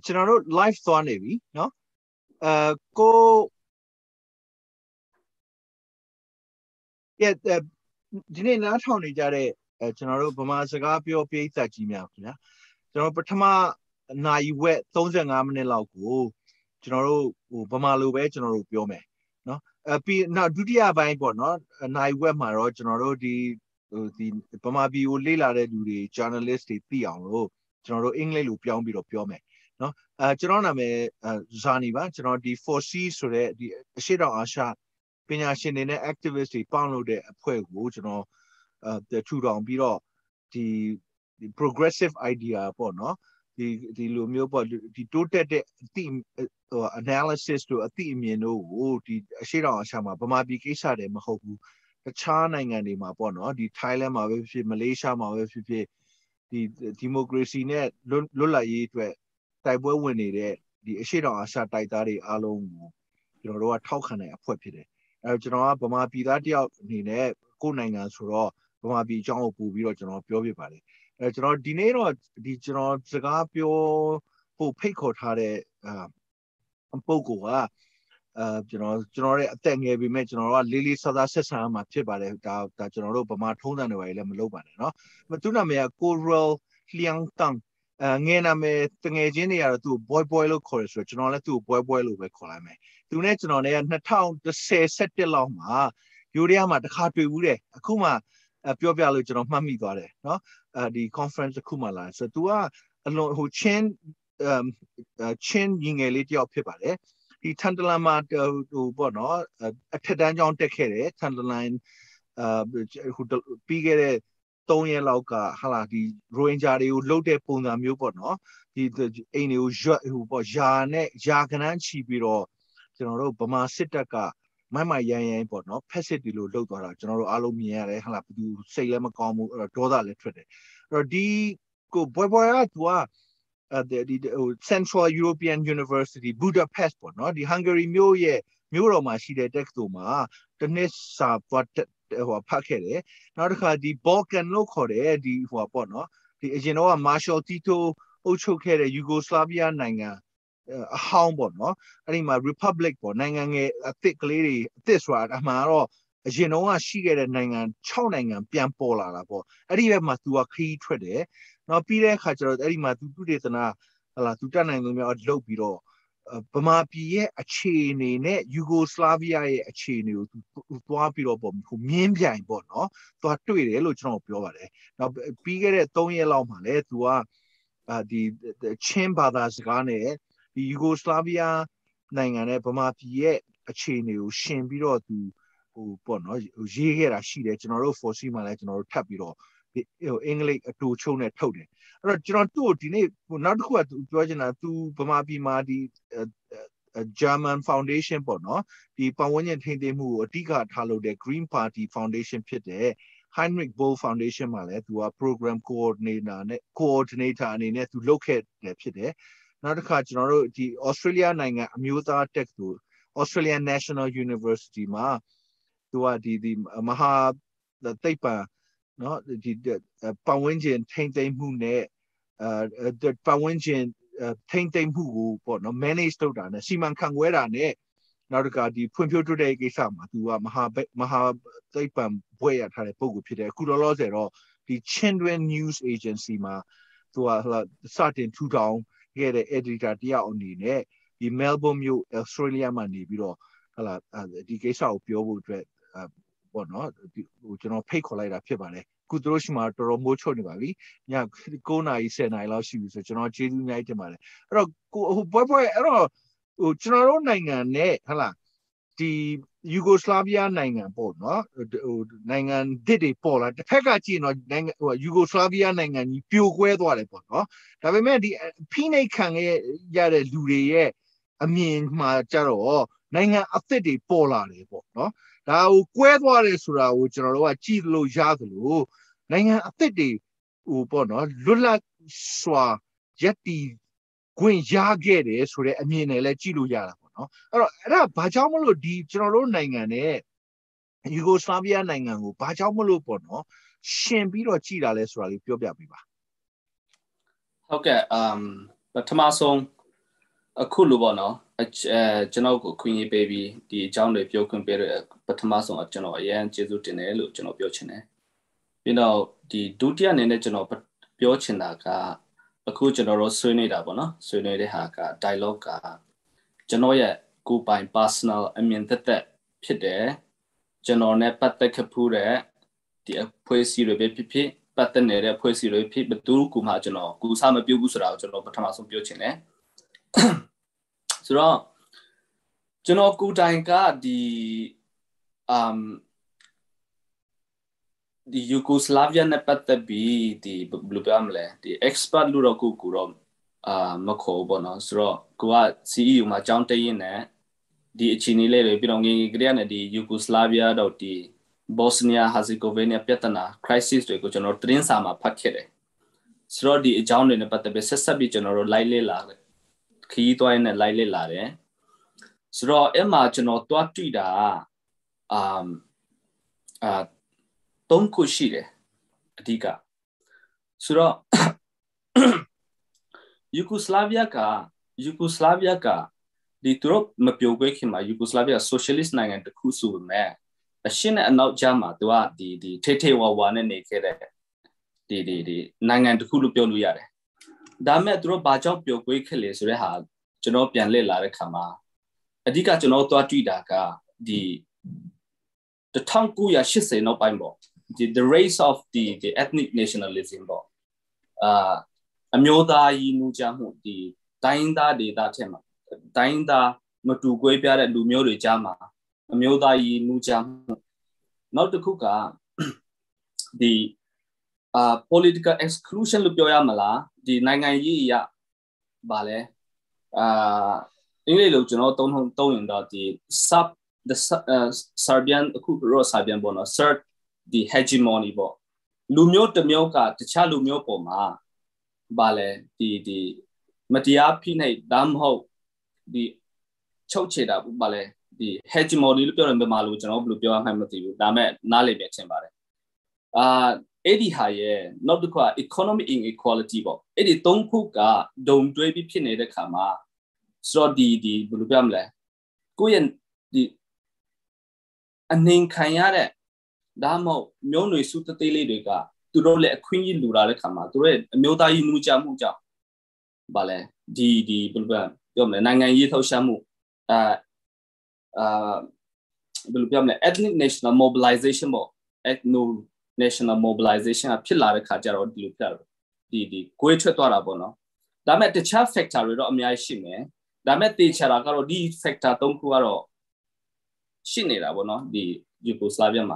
general life thought navy, no? Go. Yeah, didn't not only that general Bamasagapio Pita Gimia. General Patama na you wet thousand amene lauko, General Bamalu, General Biome. No, now Dudia Bible, not na web my general the Bamabi Lila the journalist Piano, General English Lupion Biro Piome. No, Geroname Zaniva, General the 4C so the Shida Asha. Pinashin in activist, he found the Puego, the two down below the progressive idea, no? The Lumio, the total theme analysis to a theme, the Shira Shama, Bamabi Kisa, the Mahobu, the Chanang and the Mapono, the Thailand, Malaysia, the democracy net, Lula Yit, Taiwan winning the Shira Asha Taitari alone, Talkane, a puppy. Bama Pida Nine, Kunanga Suro, Bama Bi John Pubiro, Piovi Valley. Dinero, the General Zagapio, who Paycot had a Pogo, General thing we mentioned, Lily Sada Sesama Tibare, that General Bama Tona away, Lemaloban, no? But Tunamea, Rual Lian Than. Ngena me tengejini tu boy lo chorus regional tu boy lo we kolame tu ne chno ne na town the se set lo ma yuria ma takha twi bu de akuma pyo pya lo chno hmat mi twa de no the conference akuma la so tu a alon ho chin yin ngel li tyaw phit ba le di Tantalan ma tu po no a thet dan jaung tek khe de Tantalan hu pi ge de 3 ရက်လောက်ကဟာလာဒီရိုဟင်ဂျာတွေကိုလှုပ်တဲ့ပုံစံမျိုးပေါ့နော်ဒီအိမ်တွေကိုဟိုပေါ့ယာနဲ့ယာကနန်းချီပြီးတော့ကျွန်တော်တို့ဗမာစစ်တပ်ကမိုက်ရိုင်းပေါ့နော်ဖက်စစ်တီလို့လှုပ်သွားတာကျွန်တော်တို့အားလုံးမြင်ရတယ်ဟာလာဘယ်သူစိတ်လည်းမကောင်းဘူးအဲ့တော့ဒေါသလည်းထွက်တယ်အဲ့တော့ဒီကိုဘွယ်ကသူကဒီ Central European University Budapest ပေါ့နော်ဒီ Hungary မြို့တော်မှာရှိတဲ့ text တို့မှာတစ်နှစ်စာပတ်ဖတ်ခဲ့တယ်နောက်တစ်ခါဒီ Balkan လို့ခေါ်တယ်ဒီပေါ့နော်ဒီအရင်တော့ Marshal Tito အုပ်ချုပ်ခဲ့တဲ့ Yugoslavia နိုင်ငံအဟောင်းပေါ့နော်အဲ့ဒီမှာ Republic ပေါ့နိုင်ငံငယ်အသစ်ကလေးတွေအသစ်ဆိုတာအမှန်တော့အရင်တော့ရှိခဲ့တဲ့နိုင်ငံ6နိုင်ငံပြန်ပေါ်လာတာပေါ့အဲ့ဒီဘက်မှာ तू ကခရီးထွက်တယ်နောက်ပြီးတဲ့အခါကျတော့အဲ့ဒီမှာ तू သူဒေသနာဟလာ तू တက်နိုင်လို့များလှုပ်ပြီးတော့ဗမာပြည်ရဲ့အခြေအနေနဲ့ယူဂိုစလာဗီးယားရဲ့အခြေအနေကိုသွားပြီးတော့ပေါ့မြင်းပြိုင်ပေါ့နော်သွားတွေ့တယ်လို့ကျွန်တော်ပြောပါတယ်နောက်ပြီးခဲ့တဲ့3ရက်လောက်မှာလဲ तू ကဒီချင်းဘာသာစကားနဲ့ဒီယူဂိုစလာဗီးယားနိုင်ငံနဲ့ဗမာပြည်ရဲ့အခြေအနေကိုရှင်းပြီးတော့ तू ဟိုပေါ့နော်ရေးခဲ့တာရှိတယ်ကျွန်တော်တို့ force မှာလဲကျွန်တော်တို့ထပ်ပြီးတော့အင်္ဂလိပ်အတူချုံနဲ့ထုတ်တယ်အဲ့တော့ကျွန်တော်သူ့ကိုဒီနေ့နောက်တစ်ခုကပြောချင်တာသူဗမာပြည်မှာဒီ German Foundation ပေါ့နော်ဒီပတ်ဝန်းကျင်ထိန်းသိမ်းမှုကိုအဓိကထားလို့တဲ့ Green Party Foundation ဖြစ်တဲ့ Heinrich Boell Foundation မှာလဲသူက Program Coordinator အနေနဲ့သူလုပ်ခဲ့တယ်ဖြစ်တယ်နောက်တစ်ခါကျွန်တော်တို့ဒီ Australia နိုင်ငံအမျိုးသားတက္ကသိုလ် Australian National University မှာသူကဒီမဟာသိပ္ပံနော်ဒီပတ်ဝန်းကျင်ထိန်းသိမ်းမှုနဲ့ပတ်ဝန်းကျင်ထိန်းသိမ်းမှုကိုပေါ့နော် manage လုပ်တာနဲ့စီမံခန့်ခွဲတာနဲ့နောက်တစ်ခါဒီဖွံ့ဖြိုးတိုးတက်ရေးကိစ္စမှာသူကမဟာသိပ္ပံဘွဲ့ရထားတဲ့ပုဂ္ဂိုလ်ဖြစ်တယ်အခုလောလောဆယ်တော့ဒီ Chindwin News Agency မှာသူကစတင်ထူထောင်ခဲ့တဲ့ editor တယောက်အနေနဲ့ဒီ Melbourne မြို့ Australia မှာနေပြီးတော့ဟလာဒီကိစ္စကိုပြောဖို့အတွက်ပေါ့နော်ဟိုကျွန်တော်ဖိတ်ခေါ်လိုက်တာဖြစ်ပါတယ်ခုတို့ရှိမှာတော်တော်မိုးချုပ်နေပါပြီည9 နာရီ 10 နာရီလောက်ရှိပြီဆိုကျွန်တော်ကျေးဇူးအများကြီးတင်ပါတယ်အဲ့တော့ဟိုအဲ့တော့ဟိုကျွန်တော်တို့နိုင်ငံနဲ့ဟလာဒီယူဂိုစလာဗီးယားနိုင်ငံပေါ့နော်ဟိုနိုင်ငံတစ်တွေပေါ်လာတစ်ဖက်ကကြည့်တော့နိုင်ငံဟိုယူဂိုစလာဗီးယားနိုင်ငံကြီးပြိုကွဲသွားတယ်ပေါ့နော်ဒါပေမဲ့ဒီဖိနှိပ်ခံရတဲ့လူတွေရဲ့အမြင်မှာကြတော့နိုင်ငံအသစ်တွေပေါ်လာတယ်ပေါ့နော်ဒါကိုကွဲသွားတယ်ဆိုတာကိုကျွန်တော်တို့ကကြည့်လို့ရသလိုနိုင်ငံအသစ်တွေဟိုပေါ့နော်လွတ်လပ်စွာရက်တီခွင့်ရခဲ့တယ်ဆိုတဲ့အမြင်နဲ့လည်းကြည့်လို့ရတာပေါ့နော်အဲ့ဒါဘာကြောင့်မလို့ဒီကျွန်တော်တို့နိုင်ငံနဲ့ယူဂိုစလာဗီးယားနိုင်ငံကိုဘာကြောင့်မလို့ပေါ့နော်ရှင်ပြီးတော့ကြည့်တာလဲဆိုတာလေးပြောပြပေးပါဟုတ်ကဲ့ပထမဆုံး a cool one, Janoko Queen baby, the John de Piocan Better, but Tomaso of General Yan Jesuit in Elu, General Biochine. You know, the Dutian in the General Biochinaga, a cool general Sunida Bona, Sunida Haka, dialogue, Genoya, go by personal, I mean that Pide, General Nepat the Capure, the poesy repeat, but the Nere poesy repeat, but do Kumajano, Gusama Bugusra, General Tomaso Biochine. So, General Gutanka, the Yugoslavian nepata be the blue bamle, the expert Luraku Kurom, Mako Bonos, Gua see you, my John in the Chinile belonging Griana, the Yugoslavia, the Bosnia Herzegovina Petana, crisis to General Trinsama Pakere. So the John in the Patabe General Lile Lare, Kito and Lile Lare. So Emma General Tuatida, Don't kushire, Diga. So Yugoslavia ka, the Turop Mapiogekima, Yugoslavia Socialist Nang and the Kusu me. A shin and out Jama, the Tete wa one and naked, the Nang and the Kulu Pioluare. Dame drop Bajo Pioguekelis Rehad, Genopian Lela Kama. Adiga Genoto Atidaka, the Tankuya Shise no Bimbo. The race of the ethnic nationalism, Amyoda Nujamu, the Dainda de Datema, Dainda Matuguebia and Lumio Jama, Amyoda Nujamu, not the Kuka, the political exclusion Lupioyamala, the Nangayi Bale, English, don't the Serbian Kukuro Serbian Bono, Sir. The hegemony bo Lumio the Mioka, the Chalumio Poma Bale, the Matia Pine Damho, the Chocheda Bale, the hegemony Lupio and the Malujan of Lupio Hamati, Dame, Nale Bexembare. Eddie Haye, not the economic inequality bo. Eddie don't cook, don't do be pine the Kama. So the Bulugamle. Go and the a name Kayare. Damo, Myono is suited to roll a queen Lura Kama, to read a Myoda Muja Muja Bale, the Bulbam, Nanga Yito Shamu, Bulbam, ethnic national mobilization, ethno national mobilization, a pillar Kajar or Lupel, the Quetra Bono. That met the child factory of Miashime, that met the Charagaro, the factor Donkuaro Shinera, bono, the Yugoslavia.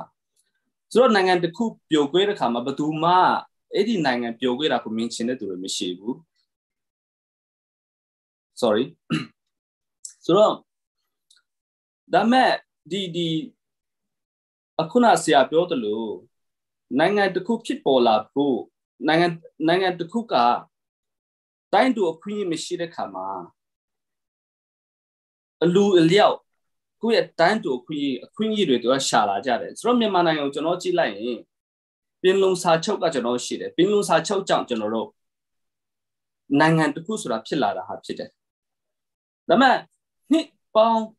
So Nangan the coup Pioguera Kama, but to ma 89 and Pioguera could mention it to the Mishibu. Sorry. So that met the Akuna Sia Piotalo, Nangan the coup Kipola, who Nangan the Kuka, dying to a queen Mishida Kama. A Lu Liao. Who had time to a queen year to a shala jarret. From your man, I don't line. Penglong Sacho got no shit. Penglong Sacho jumped in a row. Nangan to Kusura Pillara had cheated. The man, Nick Bow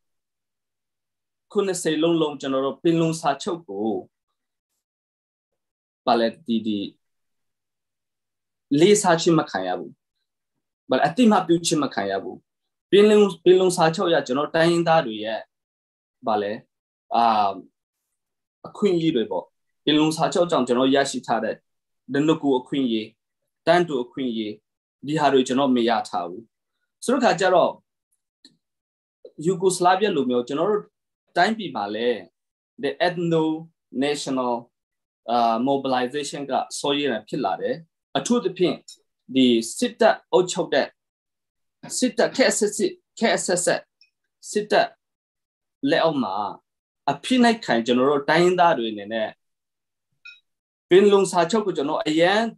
couldn't say long general Penglong Sacho go. Ballet the Lee Sachi Makayabu. But I think my beauty Makayabu. Penglong Sacho ya general dying that yet. Bale, a queen yeable. Pilung Sacho General Yashitade, the Nuku a queen ye, Dan to a queen ye, the Hariginal Miyatau. Suruka Jaro Yugoslavia Lumio General Time be Bale, the ethno national mobilization got soy and pillare, a to the pin, the Sita Ocho de Sita KSS, Sita. Leoma, a pinai kind general dying that in it. Penglong Sacho General, a yan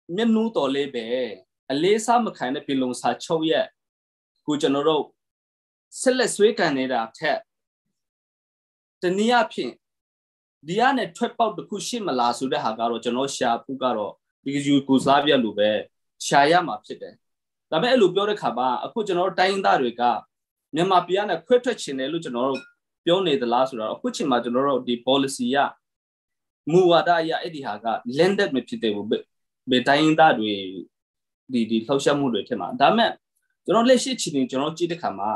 Menu to lebe, a lay some kind of Penglong Sacho yet. Good general, Celeste week and it up tap. The near pin. Diane trip out the Kushimala Suda Hagaro, General Sha Pugaro, because Yugoslavia Lube, Shayama Pite. ဒါပေမဲ့အဲ့လိုပြောတဲ့ခါမှာအခုကျွန်တော်တို့တိုင်းသားတွေကမြန်မာပြည်ကခွဲထွက်ချင်တယ်လို့ကျွန်တော်တို့ပြောနေသလားဆိုတော့အခုချိန်မှာကျွန်တော်တို့ဒီ policy ရမူဝါဒရအဲ့ဒီဟာက landed မဖြစ်သေးဘူးဘယ်တိုင်းသားတွေဒီလှုပ်ရှားမှုတွေထက်မှာဒါပေမဲ့ကျွန်တော်လက်ရှိချိန်နေကျွန်တော်ကြည့်တဲ့ခါမှာ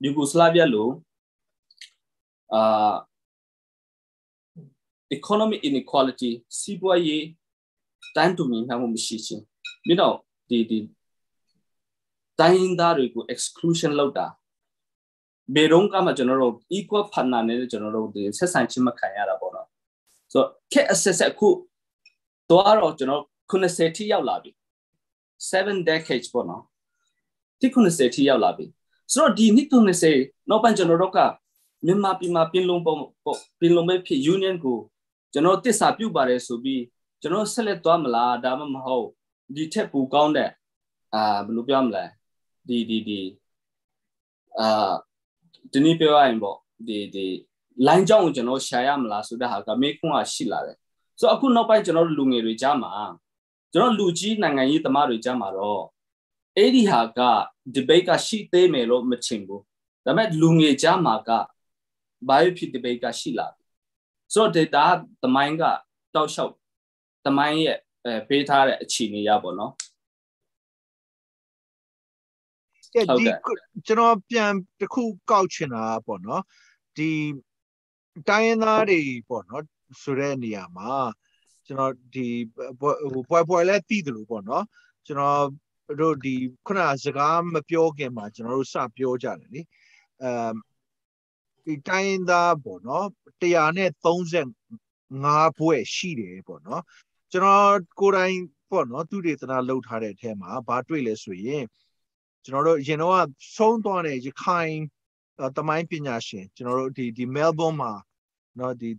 ယူဂိုစလာဗီးယားလို့economic inequality စီးပွားရေးတန်းတူညီမျှမှုမရှိခြင်းပြီးတော့ဒီတိုင်းသားတွေကို exclusion လုပ်တာဘယ်တော့မှကျွန်တော်တို့ equal partner နဲ့ကျွန်တော်တို့ဒီဆက်ဆံခြင်းမခံရတာပေါ့နော်ဆိုတော့ခက်အဆက်ဆက်ခုတော့ကျွန်တော်90ထိရောက်လာပြီ7 decades ပေါ့နော်ဒီ90ထိရောက်လာပြီဆိုတော့ဒီနှစ်90နောက်ပိုင်းကျွန်တော်တို့ကမြန်မာပြည်မှာပြင်လုံမဲ့ဖြစ် union ကိုကျွန်တော်တစ္ဆာပြုတ်ပါတယ်ဆိုပြီးကျွန်တော်ဆက်လက်သွားမလားဒါမှမဟုတ်ဒီထက်ပိုကောင်းတဲ့ဘယ်လိုပြောမလဲဒီဒီနေ့ပြောရရင်ပေါ့ဒီ line ကြောင်းကိုကျွန်တော်ရှာရမလားဆိုတဲ့ဟာကမေးခွန်းကရှိလာတယ်ဆိုတော့အခုနောက်ပိုင်းကျွန်တော်လူငယ်တွေကြားမှာကျွန်တော်လူကြီးနိုင်ငံရေးသမားတွေကြားမှာတော့အဲ့ဒီဟာက debate ကရှိသေးမယ်လို့မထင်ဘူးဒါပေမဲ့လူငယ်ကြားမှာက biopic debate ကရှိလာဆိုတော့ data သမိုင်းကတောက်လျှောက်သမိုင်းရဲ့ပေးထားတဲ့အခြေအနေရပါတော့ဒီကျွန်တော်ပြန်တစ်ခုကောက်ချင်တာပေါ့နော်ဒီတိုင်းရင်းသားတွေပေါ့နော်ဆိုတဲ့နေရာမှာကျွန်တော်ဒီပွဲလဲတည်တယ်လို့ပေါ့နော်ကျွန်တော်တို့ဒီခုနစကားမပြောခင်မှာကျွန်တော်တို့စပြောကြတယ်လေဒီတိုင်းရင်းသားပေါ့နော်135ဘွဲ့ရှိတယ်ပေါ့နော်ကျွန်တော်ကိုယ်တိုင်ပေါ့နော်သူဒေသနာလှုပ်ထားတဲ့အထဲမှာဘာတွေ့လဲဆိုရင်ကျွန်တော်တို့ရင်တော့ဆုံးသွားတဲ့ရခိုင်တမိုင်းပညာရှင်ကျွန်တော်တို့ဒီ Melbourne မှာเนาะဒီ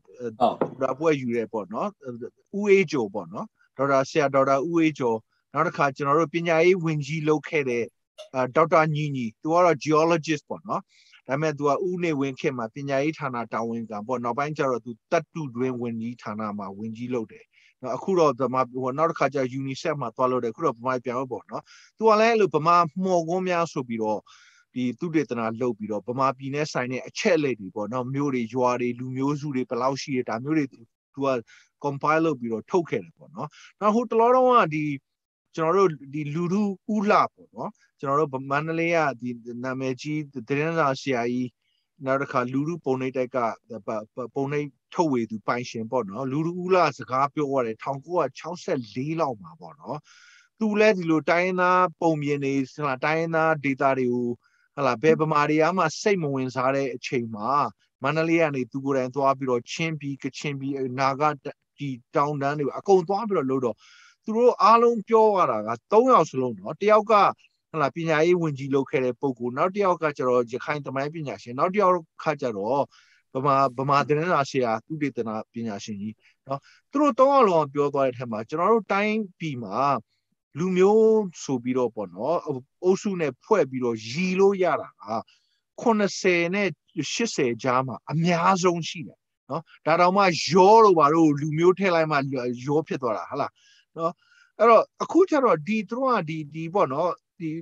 ဒါပွဲယူရဲပေါ့เนาะဦးအေးကျော်ပေါ့เนาะဒေါက်တာဦးအေးကျော်နောက်တစ်ခါကျွန်တော်တို့ပညာရေးဝန်ကြီးလုပ်ခဲ့တဲ့ဒေါက်တာညီသူကတော့ geologist ပေါ့เนาะဒါပေမဲ့သူကဦးနေဝင်းခေတ်မှာပညာရေးဌာနတာဝန်ခံပေါ့နောက်ပိုင်းကျတော့သူတတ်တူတွင်ဝန်ကြီးဌာနမှာဝန်ကြီးလုပ်တယ်နော်အခုတော့ဗမာနောက်တစ်ခါကျ UNICEF မှာသွားလို့တယ်အခုတော့ဗမာပြန်လို့ပေါ့နော်သူကလည်းအဲ့လိုဗမာမှော်ကုန်းများဆိုပြီးတော့ဒီသူတေသနာလုပ်ပြီးတော့ဗမာပြည်နဲ့ဆိုင်တဲ့အချက်အလက်တွေပေါ့နော်မျိုးတွေရွာတွေလူမျိုးစုတွေဘယ်လောက်ရှိတယ်ဒါမျိုးတွေသူက compile လုပ်ပြီးတော့ထုတ်ခဲ့တယ်ပေါ့နော်နောက်ဟိုတလောတော့ကဒီကျွန်တော်တို့ဒီလူထုဥလှပေါ့နော်ကျွန်တော်တို့မန္တလေးကဒီနာမည်ကြီးသတင်းစာဆရာကြီးနောက်တစ်ခါလူထုပုံနှိပ်တိုက်ကပုံနှိပ်ထုတ်ဝေသူပိုင်ရှင်ပေါ့နော်လူထုဥလှစကားပြောရတယ်1964လောက်မှာပေါ့နော်သူလည်းဒီလိုတိုင်းသားပုံမြင်နေဟလာတိုင်းသားဒေတာတွေကိုဟလာဘယ်ဗမာတွေကမှစိတ်မဝင်စားတဲ့အချိန်မှာမန္တလေးကနေသူကိုယ်တိုင်သွားပြီးတော့ချင်းပြည်ကချင်ပြည်နာဂဒီတောင်တန်းတွေအကုန်သွားပြီးတော့လို့တော့သူတို့အားလုံးပြောရတာက3ယောက်စလုံးเนาะတယောက်ကဟလာပညာရေးဝန်ကြီးလုပ်ခဲ့တဲ့ပုဂ္ဂိုလ်နောက်တစ်ယောက်ကကျတော့ရခိုင်သမိုင်းပညာရှင်နောက်တစ်ယောက်ကကျတော့ဗမာသတင်းစာဆရာသူတေသနာပညာရှင်ကြီးเนาะသူတို့3ယောက်လုံးပြောသွားတဲ့အထက်မှာကျွန်တော်တို့တိုင်းပြည်မှာလူမျိုးဆိုပြီးတော့ပေါ့နော်အုပ်စုနဲ့ဖွဲ့ပြီးတော့ရီလို့ရတာက80နဲ့80ကြားမှာအများဆုံးရှိတယ်နော်ဒါတောင်မှရောလို့ပါတော့လူမျိုးထည့်လိုက်မှရောဖြစ်သွားတာဟုတ်လားနော်အဲ့တော့အခုကျတော့ဒီသူတို့ကဒီပေါ့နော်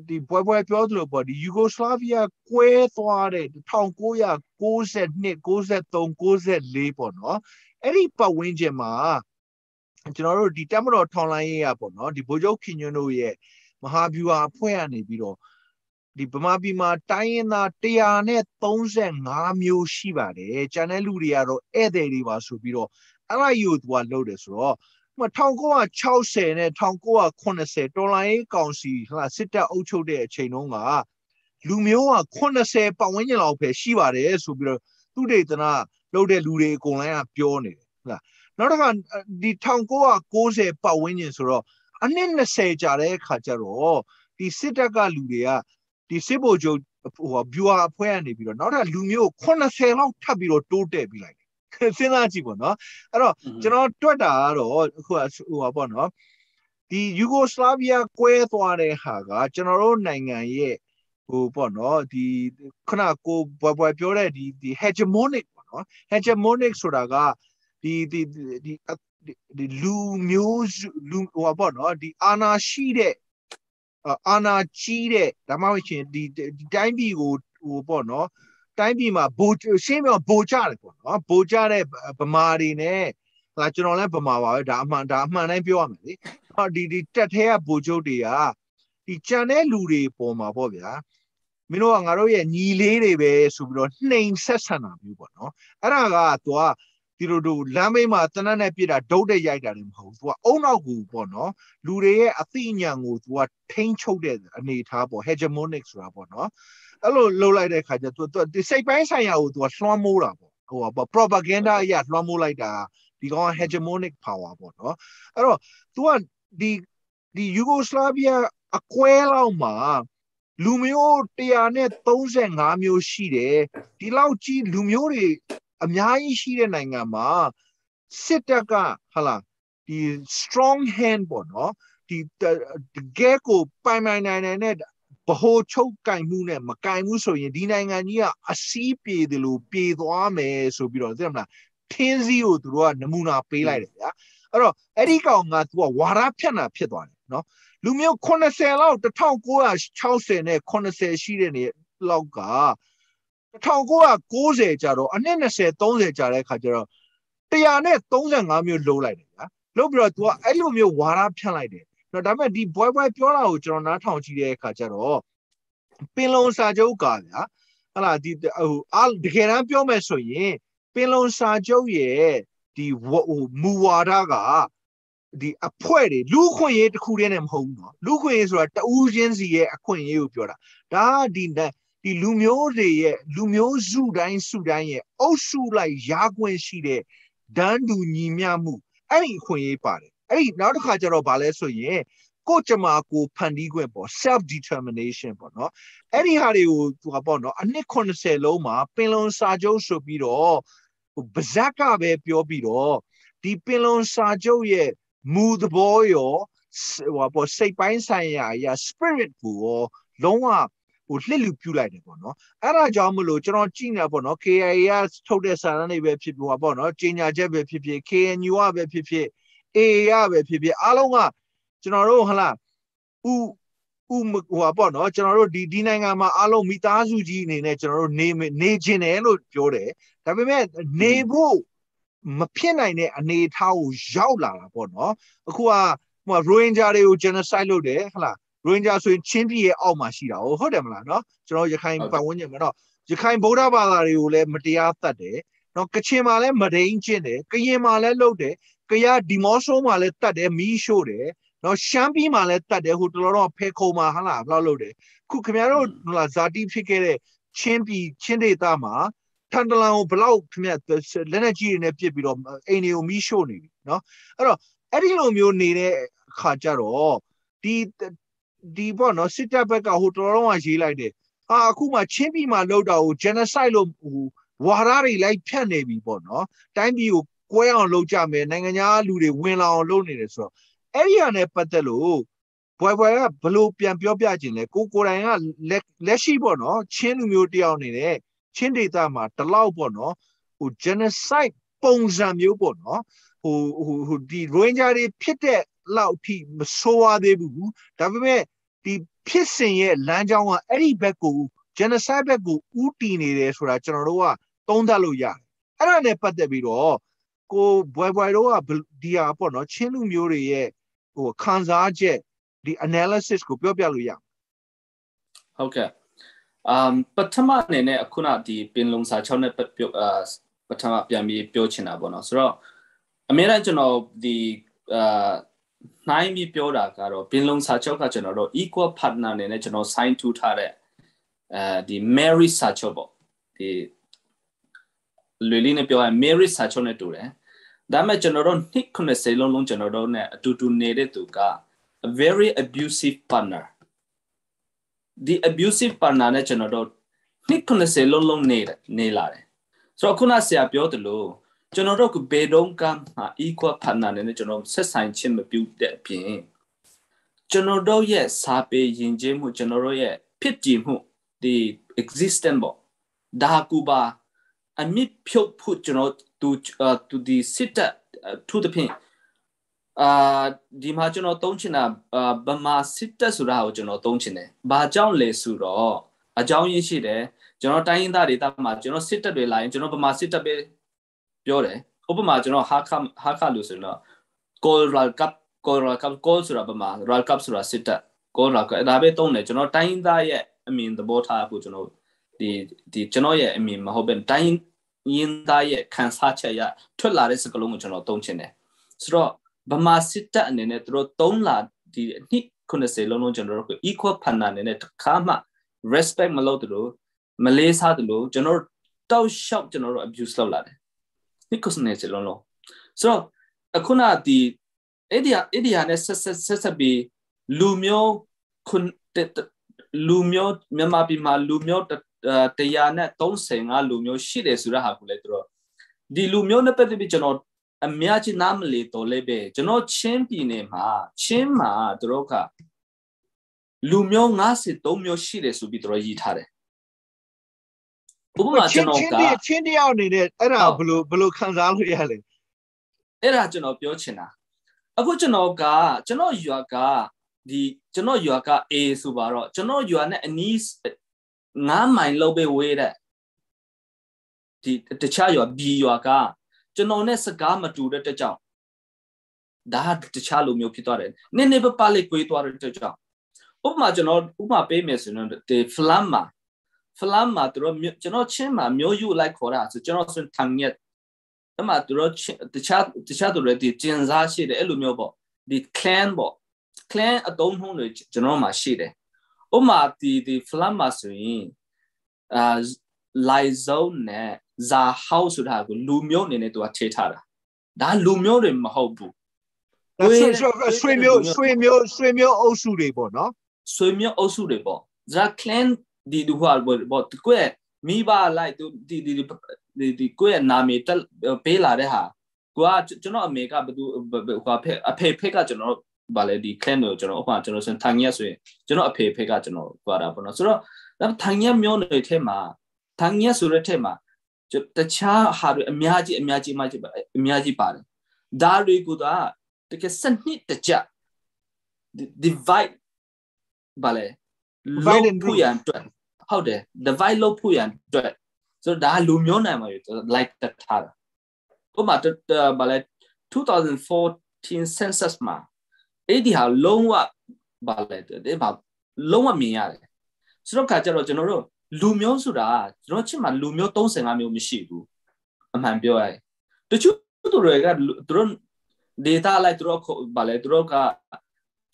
ဒီပွဲပြောသလိုပေါ့ဒီယူဂိုစလာဗီးယားကွဲသွားတဲ့1992 93 94ပေါ့နော်အဲ့ဒီပတ်ဝန်းကျင်မှာကျွန်တော်တို့ဒီတက်မတော်ထောင်လိုင်းရေးရပေါ့နော်ဒီဗိုလ်ချုပ်ခင်ညွန့်တို့ရဲ့မဟာဗျူဟာအဖွဲ့ကနေပြီးတော့ဒီဗမာပြည်မှာတိုင်းရင်းသား135မျိုးရှိပါတယ်ကျန်တဲ့လူတွေကတော့ဧည့်သည်တွေပါဆိုပြီးတော့အဲ့ဒါယူသူကလုပ်တယ်ဆိုတော့1960နဲ့1980တော်လိုင်းရေးကောင်စီဟာစစ်တပ်အုပ်ချုပ်တဲ့အချိန်တုန်းကလူမျိုးက80ပတ်ဝန်းကျင်လောက်ပဲရှိပါတယ်ဆိုပြီးတော့သူဒေသနာလုပ်တဲ့လူတွေအကုန်လုံးကပြောနေတယ်ဟုတ်လားနောက်တစ်ခါဒီ1990ပတ်ဝန်းကျင်ဆိုတော့အနည်း20ကြာတဲ့အခါကျတော့ဒီစစ်တပ်ကလူတွေကဒီစစ်ဗိုလ်ချုပ်ဗျူဟာအဖွဲ့ကနေပြီးတော့နောက်ထပ်လူမျိုး80လောက်ထပ်ပြီးတော့တိုးတက်ပြီးလိုက်တယ်စဉ်းစားကြည့်ပေါ့နော်အဲ့တော့ကျွန်တော်တွက်တာကတော့အခုပေါ့နော်ဒီယူဂိုစလာဗီးယားကွဲသွားတဲ့ဟာကကျွန်တော်တို့နိုင်ငံရဲ့ပေါ့နော်ဒီခဏကိုဘွယ်ပြောတဲ့ဒီ hegemonic ပေါ့နော် hegemonic ဆိုတာကဒီလူမျိုးလူပေါ့နော်ဒီအာဏာရှိတဲ့ Anna cheated, the mountain, the time be would no, time be my boat, same or bojar, bojar, Bamarine, like you know, Bamawa, Daman, and Biomini, or the Tatea Bojodia, the Chane Luri Poma Bovia. Mino Angaroya, ni lady, subro, name Sessana, you know, Araga, Tua. Tiro do Lame Matana Nepira, Dode Yagarim house, what Ona Gubono, Lure, Athenian wood, what tainted a native or hegemonics rabono. Hello, Lola de Kaja, the same Bansaya was Swamura, or propaganda, yet Ramula, the on hegemonic power. Hello, to one, the Yugoslavia, Aquelama, Lumio, Tiane, Thousand Amio Shide, the Lauchi, Lumiori. Amyai shi de nainga ma Sitaka hala the strong hand no the gecko pai mai nai ne baho chou kai mu ne ma kai mu so yin di nainga ni a asi pie de lo pie twa me so pi ro thim la thin si ko tu ro ka namuna pei lai de yaအဲ့တော့အဲ့ဒီကောင်ကသူကဝါဒဖြတ်တာဖြစ်သွားတယ်နော်လူမျိုး80လောက်1960နဲ့80ရှိတဲ့နေလောက်က1990ကြာတော့အနှစ်20 30ကြာတဲ့အခါကျတော့135မျိုးလုံးလိုက်တယ်ဗျာလုံးပြီးတော့ तू ကအဲ့လိုမျိုးဝါဒဖြန့်လိုက်တယ်နော်ဒါပေမဲ့ဒီဘွဲပြောတာကိုကျွန်တော်နားထောင်ကြည့်တဲ့အခါကျတော့ပင်လုံစာချုပ်ကဗျာဟလာဒီတကယ်တမ်းပြောမယ်ဆိုရင်ပင်လုံစာချုပ်ရဲ့ဒီမူဝါဒကဒီအဖွဲ့တွေလူခွင့်ရေးတစ်ခုတည်းနဲ့မဟုတ်ဘူးနော်လူခွင့်ရေးဆိုတာတဦးချင်းစီရဲ့အခွင့်အရေးကိုပြောတာဒါကဒီလူမျိုးတွေရဲ့လူမျိုးစုတိုင်းရဲ့အုပ်စုလိုက်ရာခွင့်ရှိတဲ့ဒန်းတူညီမျှမှုအဲ့ဒီအခွင့်အရေးပါတယ်အဲ့ဒီနောက်တစ်ခါကျတော့ဗာလဲဆိုရင်ကိုကြမာကိုဖန်တီးခွင့်ပေါ့ self determination ပေါ့နော်အဲ့ဒီဟာတွေကိုသူကပေါ့နော်အနှစ်80လုံးမှာပင်လုံစာချုပ်ဆိုပြီးတော့ဗဇက်ကပဲပြောပြီးတော့ဒီပင်လုံစာချုပ်ရဲ့မူသဘောရောဟိုပေါ့စိတ်ပိုင်းဆိုင်ရာအရာ spirit ကိုရောလုံးဝဟိုလှစ်လူပြူလိုက်တယ်ပေါ့နော်အဲ့ဒါကြောင့်မလို့ကျွန်တော်ကြည့်နေတာပေါ့နော် KIA ကထုတ်တဲ့စာတမ်းတွေပဲဖြစ်ဖြစ်ပေါ့နော်ကြေညာချက်ပဲဖြစ်ဖြစ် KNU ကပဲဖြစ်ဖြစ် AA ကပဲဖြစ်ဖြစ်အားလုံးကကျွန်တော်တို့ဟလာဟိုပေါ့နော်ကျွန်တော်တို့ဒီနိုင်ငံမှာအားလုံးမိသားစုကြီးအနေနဲ့ကျွန်တော်တို့နေခြင်းတယ်လို့ပြောတယ်ဒါပေမဲ့နေဖို့မဖြစ်နိုင်တဲ့အနေအထားကိုရောက်လာတာပေါ့နော်အခုကရိုဟင်ဂျာတွေကို genocide လုပ်တယ်ဟလာရိုဟင်ဂျာဆိုရင်ချင်းပြည်ရဲ့အောက်မှာရှိတာဟုတ်တယ်မလားနော်ကျွန်တော်ရခိုင်ပတ်ဝန်းကျင်မှာတော့ရခိုင်ဗုဒ္ဓဘာသာတွေကိုလည်းမတရားသတ်တယ်နော်ကချင်မှာလည်းမဒိန်ကျင့်တယ်ကရင်မှာလည်းလုပ်တယ်ကရဒီမော့ဆိုမှာလည်းတတ်တယ်မီးရှို့တယ်နော်ရှမ်းပြည်မှာလည်းတတ်တယ်ဟိုတော်တော်ဖဲခုံမှာဟလာဘလောက်လုပ်တယ်ခုခင်ဗျားတို့ဟလာဇာတိဖြစ်ခဲ့တဲ့ချင်းဒေသမှာထန်တလန်ကိုဘလောက်ခင်ဗျလက်နဲ့ကြီးတွေနဲ့ပြစ်ပြီးတော့အိမ်တွေကိုမီးရှို့နေပြီနော်အဲ့တော့အဲ့ဒီလိုမျိုးနေတဲ့အခါကျတော့ဒီပေါ့နော်စစ်တပ်ဘက်ကဟိုတော်တော်ကရေးလိုက်တယ်အခုမှချင်းပြည်မှာလောက်တာကို genocide လို့ဝါဒတွေလိုက်ဖြတ်နေပြီပေါ့နော်တိုင်းပြည်ကိုကွဲအောင်လုပ်ကြမယ်နိုင်ငံခြားလူတွေဝင်လာအောင်လုပ်နေတယ်ဆိုတော့အဲ့ဒီဟာနဲ့ပတ်သက်လို့ဘွယ်ကဘလို့ပြန်ပြောပြခြင်းလဲကိုယ်တိုင်ကလက်ရှိပေါ့နော်ချင်းလူမျိုးတယောက်နေတယ်ချင်းဒေသမှာတလောက်ပေါ့နော်ဟို genocide ပုံစံမျိုးပေါ့နော်ဟိုဒီရိုဟင်ဂျာတွေဖြစ်တဲ့လောက်အထိမဆိုးရသေးဘူးဒါပေမဲ့ဒီဖြစ်စဉ်ရဲ့လမ်းကြောင်းကအဲ့ဒီဘက်ကို genocide ဘက်ကိုဥတီနေတယ်ဆိုတာကျွန်တော်တို့ကသုံးသပ်လို့ရတယ်အဲ့ဒါနဲ့ပတ်သက်ပြီးတော့ကိုဘွယ်တို့ကဒီဟာပေါ့နော်ချင်းလူမျိုးတွေရဲ့ဟိုခံစားချက်ဒီ analysis ကိုပြောပြလို့ရဟုတ်ကဲ့ပထမအနေနဲ့အခုနဒီပင်လုံစာချုပ်နဲ့ပထမပြန်ပြီးပြောချင်တာပေါ့နော်ဆိုတော့အများအားကျွန်တော်ဒီနိုင်ပြီးပြောတာကတော့ပင်လုံစာချုပ်ကကျွန်တော်တို့ equal partner အနေနဲ့ကျွန်တော် sign ထူထားတဲ့ဒီ marriage စာချုပ်ပေါ့ဒီလွေလေးနဲ့ပြောရင် marriage စာချုပ်နဲ့တူတယ်ဒါပေမဲ့ကျွန်တော်တို့နှစ်90လုံးကျွန်တော်တို့နဲ့အတူတူနေတဲ့သူက a very abusive partner ဒီ abusive partner နဲ့ကျွန်တော်တို့နှစ်90လုံးနေလာတယ်ဆိုတော့ခုနဆရာပြောသလိုကျွန်တော်တို့ကဘေတုံးကမှာ equal partner နဲ့ကျွန်တော်ဆက်ဆိုင်ခြင်းမပြုတဲ့အပြင်ကျွန်တော်တို့ရဲ့စာပေယဉ်ကျေးမှုကျွန်တော်တို့ရဲ့ဖြစ်တည်မှုဒီ existence ပေါ့ဒါကူပါအမြင့်ဖြုတ်ဖို့ကျွန်တော်သူဒီစစ်တပ်ထူးသဖြင့် ဒီမှာကျွန်တော်သုံးချင်တာဗမာစစ်တပ်ဆိုတာကိုကျွန်တော်သုံးချင်တယ်။ဘာကြောင့်လဲဆိုတော့အကြောင်းရင်းရှိတယ်ကျွန်တော်တိုင်းရင်းသားဒေသမှာကျွန်တော်စစ်တပ်တွေလာရင်ကျွန်တော်ဗမာစစ်တပ်ပဲပြောတယ်။ဥပမာကျွန်တော်ဟာခလို့ဆိုတော့ Rualဆိုတာဗမာ Rual Cup ဆိုတာစစ်တပ် Rual Cup ဒါပဲသုံးတယ်ကျွန်တော်တိုင်းရင်းသားရဲ့အမြင်သဘောထားဖို့ကျွန်တော်ဒီကျွန်တော်ရဲ့အမြင်မဟုတ်ဘဲတိုင်းရင်းသားရဲ့ခံစားချက်ရထွက်လာတဲ့စကားလုံးကိုကျွန်တော်သုံးချင်တယ်။ဆိုတော့ဗမာစစ်တပ်အနေနဲ့သူတို့သုံးလာဒီနှစ်90လုံးလုံးကျွန်တော်တို့ equal partner အနေနဲ့တစ်ခါမှ respect မလုပ်သလိုမလေးစားသလိုကျွန်တော်တို့တောက်လျှောက်ကျွန်တော်တို့ abuse လုပ်လာတယ်နှစ်90လုံးလုံးဆိုတော့အခုနဒီအဲ့ဒီဟာနဲ့ဆက်ပြီးလူမျိုးမြန်မာပြည်မှာလူမျိုး135လူမျိုးရှိတယ်ဆိုတဲ့ဟာကိုလည်းသူတို့ဒီလူမျိုးနဲ့ပတ်သက်ပြီးကျွန်တော်အများကြီးနားမလည်တော့လည်းပဲကျွန်တော်ချင်းပြည်နယ်မှာချင်းမှာသူတို့ကလူမျိုး53မျိုးရှိတယ်ဆိုပြီးသူတို့ရေးထားတယ်ဥပမာကျွန်တော်ကချင်းတယောက်အနေနဲ့အဲ့ဒါဘယ်လိုခံစားလို့ရလဲအဲ့ဒါကျွန်တော်ပြောချင်တာအခုကျွန်တော်ရွာကဒီကျွန်တော်ရွာက A ဆိုပါတော့ကျွန်တော်ရွာနဲ့အနီး9မိုင်လောက်ပဲဝေးတဲ့ဒီတခြားရွာ B ရွာကကျွန်တော်နဲ့စကားမတူတဲ့ကြောင့်ဒါတခြားလူမျိုးဖြစ်သွားတယ်နည်းနည်းပါးလေးကွေးသွားတဲ့ကြောင့်ဥပမာကျွန်တော်ဥပမာပေးမယ်ဆိုရင်ဒီဖလမ်မာသူတို့ကျွန်တော်ချင်းမှာမျိုးယူလိုက်ခေါ်တာဆိုကျွန်တော်ဆိုထန်ရက်အမှသူတို့တခြားသူတွေဒီကျင်စားရှိတယ်အဲ့လိုမျိုးပေါ့ဒီ clan ပေါ့ clan အတုံးထုံးတွေကျွန်တော်မှာရှိတယ်ဥပမာဒီဖလမ်မာဆိုရင်လိုက်ဇုံနဲ့ဇာဟောက်ဆိုတာကိုလူမျိုးအနေနဲ့သူကထေထားတာဒါလူမျိုးတွေမဟုတ်ဘူးဆွေမျိုးအုပ်စုတွေပေါ့နော်ဆွေမျိုးအုပ်စုတွေပေါ့ဇာ clan ဒီဒူဟာပေါ့ကိုယ့်မိဘလိုက်ဒီကိုယ့်နာမည်တက်ပေးလာတဲ့ဟာကိုကကျွန်တော်အမေကဘယ်သူအဖေကကျွန်တော်ဗာလေဒီ clan ကိုကျွန်တော်ဥပမာကျွန်တော်စံထိုင်ရက်ဆိုရင်ကျွန်တော်အဖေကကျွန်တော်ကြွားတာပေါ့နော်ဆိုတော့ထိုင်ရက်မျိုးတွေထဲမှာထိုင်ရက်ဆိုတဲ့ထဲမှာတခြားဟာတွေအများကြီးပါတယ်ဒါတွေကတကယ်စနစ်တကျ divide ဗာလေလို့ဖို့ရန်အတွက်ဟုတ်တယ် divide လို့ဖို့ရန်အတွက်ဆိုတော့ဒါလူမျိုးနိုင်မှာlike တထားတာဥပမာဗာလေ2014 census မှာအဲ့ဒီဟာလုံးဝဗာလေလုံးဝမြင်ရတယ်ဆိုတော့ခါကျတော့ကျွန်တော်တို့လူမျိုးဆိုတာကျွန်တော်ချစ်မှာလူမျိုး35မျိုးမရှိဘူးအမှန်ပြောရရင်တချို့သူတွေကသူတို့ data လိုက်သူတို့ဗာလေသူတို့က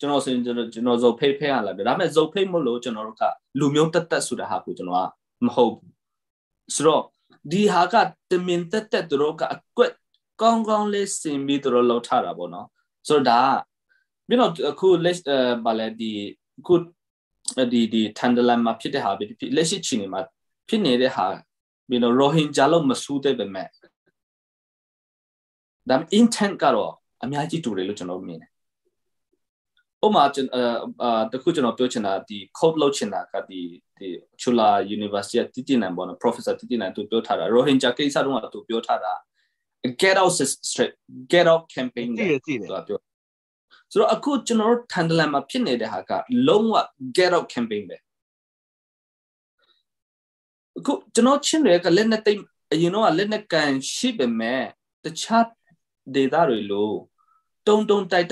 ကျွန်တော်ဆိုရင်ကျွန်တော်ဇုတ်ဖိတ်ရလာတယ်ဒါပေမဲ့ဇုတ်ဖိတ်မလို့ကျွန်တော်တို့ကလူမျိုးတက်ဆိုတာဟာကိုကျွန်တော်ကမဟုတ်ဘူးဆိုတော့ဒီဟာကတမင်တက်သူတို့ကအကွက်ကောင်းလေးစင်ပြီးသူတို့လောက်ထားတာပေါ့နော်ဆိုတော့ဒါပြီးတော့အခုလက်ဗာလေဒီအခုဒီထန်ဒလန်မှာဖြစ်တဲ့ဟာဖြစ်လက်ရှိချင်းမှာဖြစ်နေတဲ့ဟာပြီးတော့ရိုဟင်ဂျာလို့မဆူတဲ့ပဲမဲ့ဒါ intent ကတော့အများကြီးတူတယ်လို့ကျွန်တော်မြင်တယ်ဥပမာတခုကျွန်တော်ပြောချင်တာဒီ code လုပ်ချင်တာကဒီချူလာ University တည်တည်နိုင်ပေါ့နော် Professor တည်တည်နိုင်သူပြောထားတာရိုဟင်ဂျာကိစ္စတုန်းကသူပြောထားတာ get out campaign တဲ့သူပြောဆိုတော့အခုကျွန်တော်တို့ထန်ဒလန်မှာဖြစ်နေတဲ့ဟာကလုံးဝ get out campaign ပဲအခုကျွန်တော်ချင်းတွေကလက်နဲ့တိတ်အရင်တော့လက်နဲ့ကန်ရှိပေမဲ့တခြားဒေသတွေလို့တုံတိုက်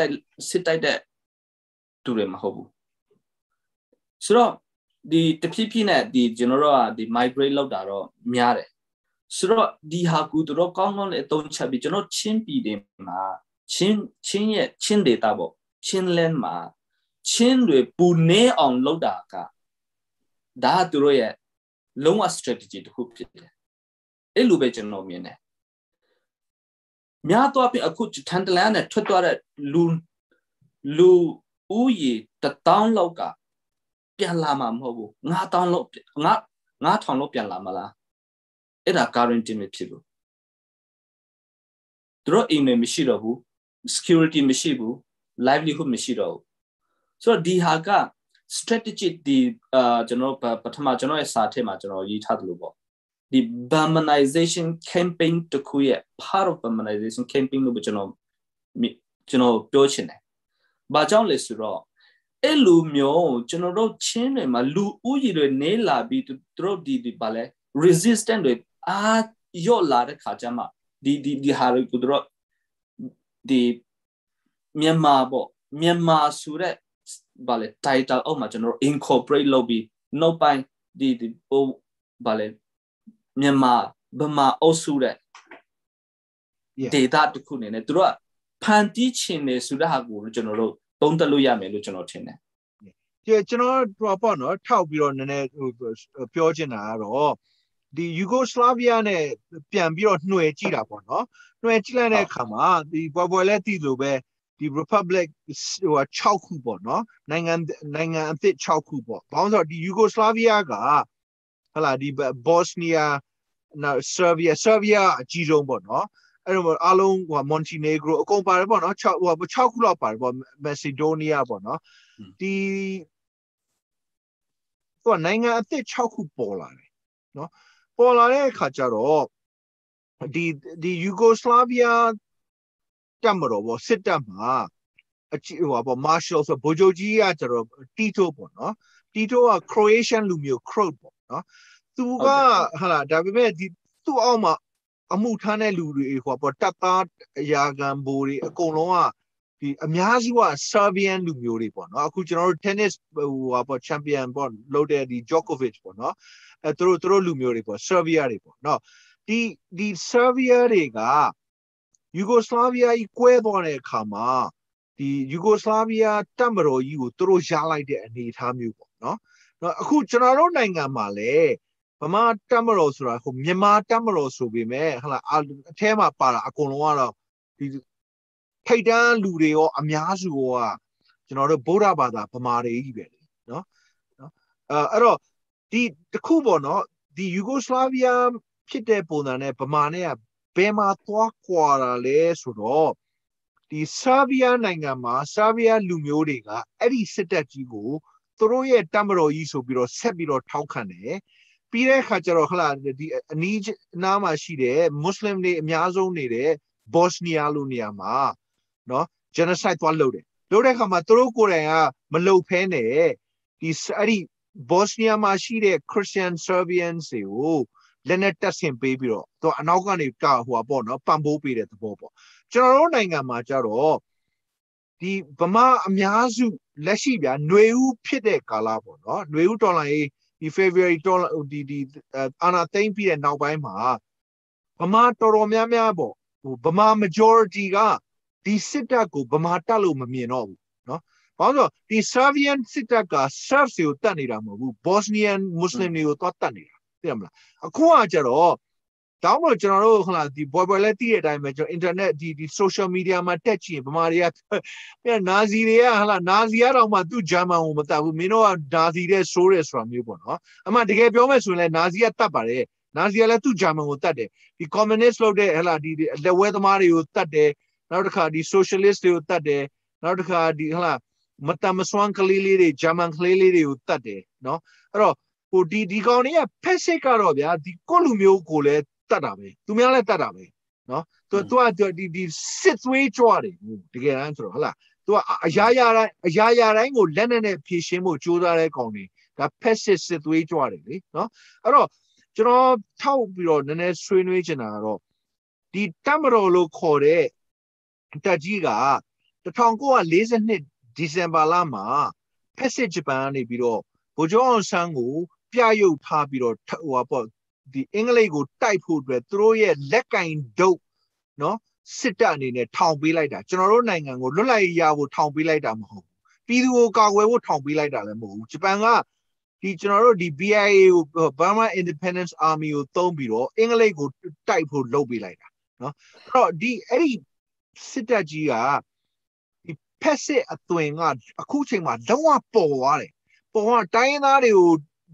စစ်တိုက်တဲ့တူတယ်မဟုတ်ဘူးဆိုတော့ဒီတဖြည်းဖြည်းနဲ့ဒီကျွန်တော်တို့ကဒီ migrate လောက်တာတော့များတယ်ဆိုတော့ဒီဟာကူသူတို့ကောင်းလေးအသုံးချပြီးကျွန်တော်ချင်းပြည်တယ်မှာချင်းဒေတာပေါ့ချင်းလန်းမှာချင်းတွေပူနေအောင်လုပ်တာကဒါသူတို့ရဲ့လုံးဝ strategy တစ်ခုဖြစ်တယ်အဲ့လိုပဲကျွန်တော်မြင်တယ်များတော့ပြင်အခုထန်တလန်နဲ့ထွက်သွားတဲ့လူဦးရေ1000လောက်ကပြန်လာမှာမဟုတ်ဘူး9000လောက်9000လောက်ပြန်လာမလားအဲ့ဒါ guarantee မဖြစ်ဘူးသူတို့အိမ်မရှိတော့ဘူး security မရှိဘူး livelihood မရှိတော့ဘူးဆိုတော့ဒီဟာက strategy ဒီကျွန်တော်ပထမကျွန်တော်ရဲ့စာထဲမှာကျွန်တော်ရေးထားတယ်လို့ပေါ့ဒီ Balkanization campaign တခုရဲ့ part of Balkanization campaign လို့ကျွန်တော် General Dochin. Bajan Lesuro. Elumio, General Chin, and Malu Uyi, Nela be to throw the ballet, resistant with your ladder Kajama, the Harry Kudro, the Myanmar Sure ballet title, oh my general, incorporate lobby, no by the ballet Myanmar, Burma, Osure. Data to Kunin, draw Panti Chin, Sudahagu, general, don't Luya Meluchino Chin. General drop on or Taubion and Piogena or the Yugoslavian Piambio Nuechira, Nuechilane Kama, the Baboleti Lube, the Republic or Chaukubo, no? Nanga Fit Chaukubo. Bound out the Yugoslavia, the Bosnia, now Serbia, Gijombo, no? I don't know, Along or Montenegro, comparable, no? Chaukulapa, Macedonia, no? The Nanga Fit Chaukubola, no? Polare Kacharo, the Yugoslavia Tamaro was sit down. About marshals of Bojoji Tito, no? Tito a Croatian Lumio Crow, no? Tuga Hala Davime to Alma Amutane Luri, Tata Yagamburi, Koloa, the Amiazua Serbian Lumio, no? Kuchino tennis champion born loaded the Djokovic, no? Through Lumio, Serbia, no? The Serbia Rega Yugoslavia Equebone Kama. The Yugoslavia Tamaro, you throw Jalai and eat Hamu, no? Who General Nanga Male, Mama Tamaro, Myanmar Tamaro, so be me, Tema para Akonwara, the Kaidan Lude or Amiazu or General Borabada, Pamare, no? The Kubo, no? The Yugoslavia Kitepona, Pamania, Bema Tuaquara, Le, the Serbia Nangama, Serbia Lumuriga, Eddie Setajigo, Throye Tamaro Iso Biro, Sebiro Taukane, Pire Hajarohla, the Nij Nama Shide, Muslim Miazo Nide, Bosnia Luniama, no, genocide one loaded. Lodekama Korea, Malo Pene, this Eddie Bosnia Mashide, Christian Serbians, oh, Leneta Sim Babiro, to an organic car who are born, Pambo Pire at the Bobo. General Nanga Majaro, the Bama Amiazu Lashibia, Neu Pide Calabo, no? Neu Tolai, the February Tola, the Anatempi and now by Ma, Bama Toromiabo, Bama majority ga, the Sitaku, Bama Talu Mamino, no? Although the Serbian Sitaka serves you Taniramu, Bosnian Muslim New Totani, a Kuajaro. Download general the Boboleti at I mentioned internet, the social media Matechi, Maria Naziria, Nazia, Matu Jama, Mino, Nazire Sores from you. I'm at the Gabomes will let Nazia Tapare, Nazia to Jama Utade. The communist loaded Hela, the weather Mario Tade, Nautica, the socialist Utade, Nautica, the Hela, Matamaswan Kalili, Jaman Kalili Utade, no? Or the Gonia, Pesecarobia, the Columio Cole. Tadabe, to me, let Tadabe, no? To the sixth way chori, to get answer. To a Yaya Rango, Lenin, Pishimo, Judah County, that pestis sixth way chori, no? Aro, General Taubiro, the next train region, the Tamarolo Core, Tajiga, the Tongo, listen it, December Lama, Passage Bani Biro, Bojon Sangu, Piayo Tabiro, the English go type who throw a lecking dope, no? Sit down in a town be like that. General Nangan would look like Yawo town be like that. Pidu Gawe would town be like that. Japan, the general, the BIA, Burma Independence Army, Tombiro, English go type who low be like that. No, the Eddie Sitagia, the Pesse a twing, a coaching, don't want for what Diana.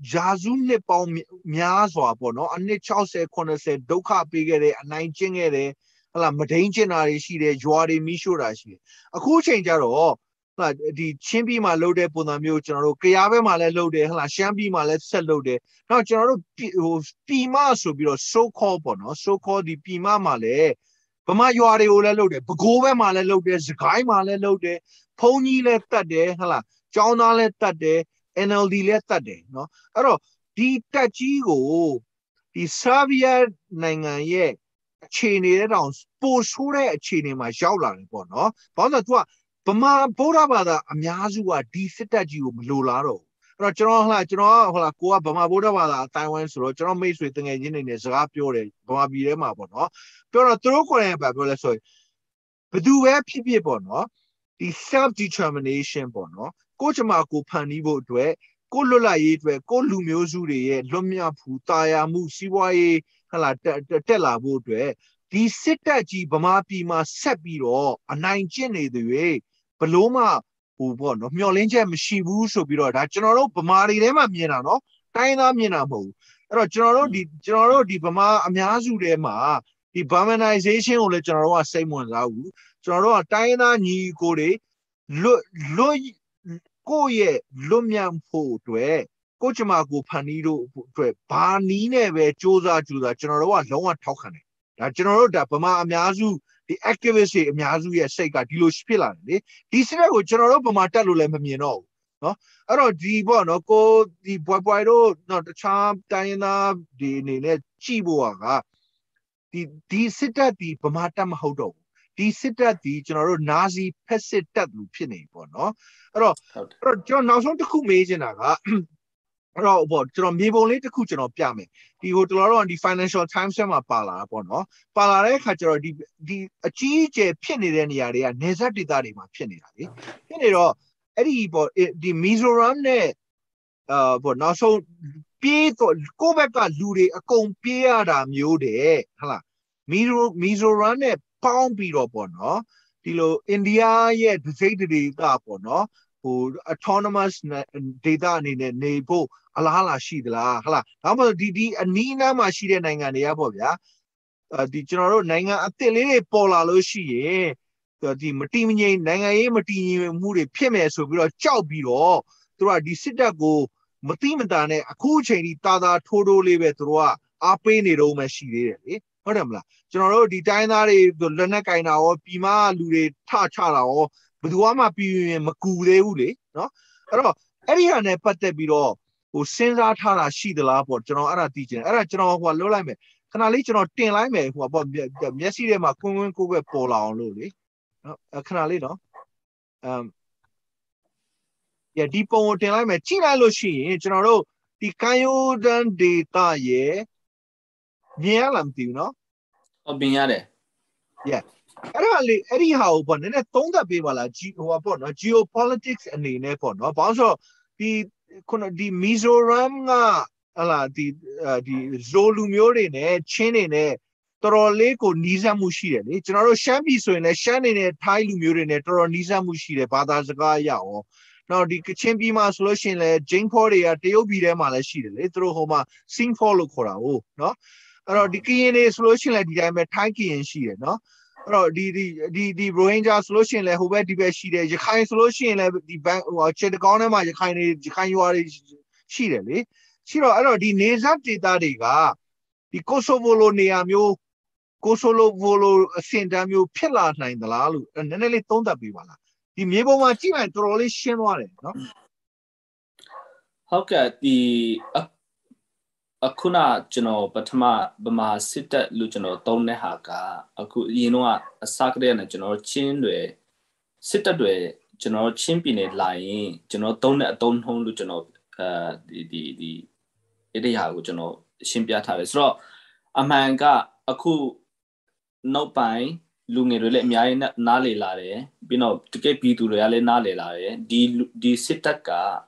Jazune Pau Miazwa, no, and the Charles Corner said, Doka Pigere, a 19 ere, a Matangenari, she de Joari Mishurashi. A cool change at all. Like the Chimbi Malode Punamio General, Kiave Malode, La Shambi Malet Salode. Now, General Pima so be so called, no, so called the Pima Male, Bama yuare ole loaded, Bogove male loaded, Sky male loaded, Pony let that day, hala, John let that day, NLD let that day, no? Aro, the Tachigo, the Savia Nanga ye, chain it around, post who a chain in my shawlan, no? Bonda, Bama Borabada, Amyazua, Decitaji, Lularo. General, Koa, Bama Borabada, Taiwan, so General Mace with the engine in his rapure, Bama Birema, no? Pero through Korean Bible, so. But do where people, no? The self-determination, no? Go to Marco Panibo, go Lola, go Lumiozu, Lumia Putaya, Musiwaye, Tella Wood, the Sitaji Bamapi Sepiro, a 19 the way, Paloma, who won of Miolinja, Shivu, so be that General Bamari Rema Mienano, Taina Mienamo, General di Bama Amiazu Rema. The Balkanization of General same one out. General Taina ni Gore, go ye, Lumiam Po, Kochamago Panido, Panine, Josa Juda, General, no one talking. That General Dapama Amiazu, the activist Miazu, Sega, Dilo Spilla. This is what General Bamata Lemino. No, I don't deep no go the boy, not the charm, Diana, the Chibuaga. The sita the Pamatam Hodo. The sita the general Nazi Pesset Lupine, no? John now on the Kumajanaga. What John Miboli the Kuchan of Piame. The hotel on the Financial Times Pala, no? Palare Hajar, the GJ penny any area, Nezati Darima penny. Penny, Eddie, the Mizoran, but now so. Go back to Ludi, a compare mude, hala. Mizoran, pound beat up on, no? Tilo India, yet the safety up on, no? Who autonomous data in a nebo, Alala Shidla, hala. How about Didi, a Nina Mashida Nanga, the Abovia? The general Nanga, Atele Pola Loshi, the Matini Nanga, Matini, Moody, Pime, so we are chow below, throughout the Sitago. Matimandane, a cool chain, Tada, Todo Levetroa, Apene Roma Shire, Madamla. General, the Dinari, the Lanakaina, or Pima, Lure, Tachara, or Buduama Pi Makude Ule, no? Ariane Patebiro, who sends out Hara she the lap or General Ara teaching, Ara General Lolame, can I let you know 10 lime who about the Messi Makun Kuga Pola on Luli? Can I let no? Yeah, deep on what I met China Loshi, General, the Kayo dan data ye. Nialam, you know? Oh, Binyare. Yeah. Anyhow, but then I don't have people like geopolitics and the Nepal, no? Also, the Mizoram, the Zolumure, Chene, Toroleko, Nizamushi, General Shambi, so in a Shannon, Thai Lumure, Toro Nizamushi, Badazaka Yao. Now the Chimbi solution like Jane Porty at the Obida Malashi, little Homa, sing follow Korao, no? The KNA solution like the Tanki and she, no? The Rohingya solution like who went the best she, the kind solution like the bank or Chedagonama, the kind you are she, she, I don't the Nezati Dadiga, the Kosovo Neamio, Kosovo Sendamio Pillar in the Lalu, and then they don't have Bivala. The Mabo Machi and Trolley Shenware, no? How can the Akuna, General Batama, Bama, Sita, Luchano, Tone Haka, you know, a Sakre and a General Chinway, Sita Dwe, General Chimpine lying, General Tone at Don Home Luchano, the Idia, Luchano, Shimpiata is raw. A man got a cool no pine. Lungi relate me nale lare, bino to get people reale nale lare, di sitaka,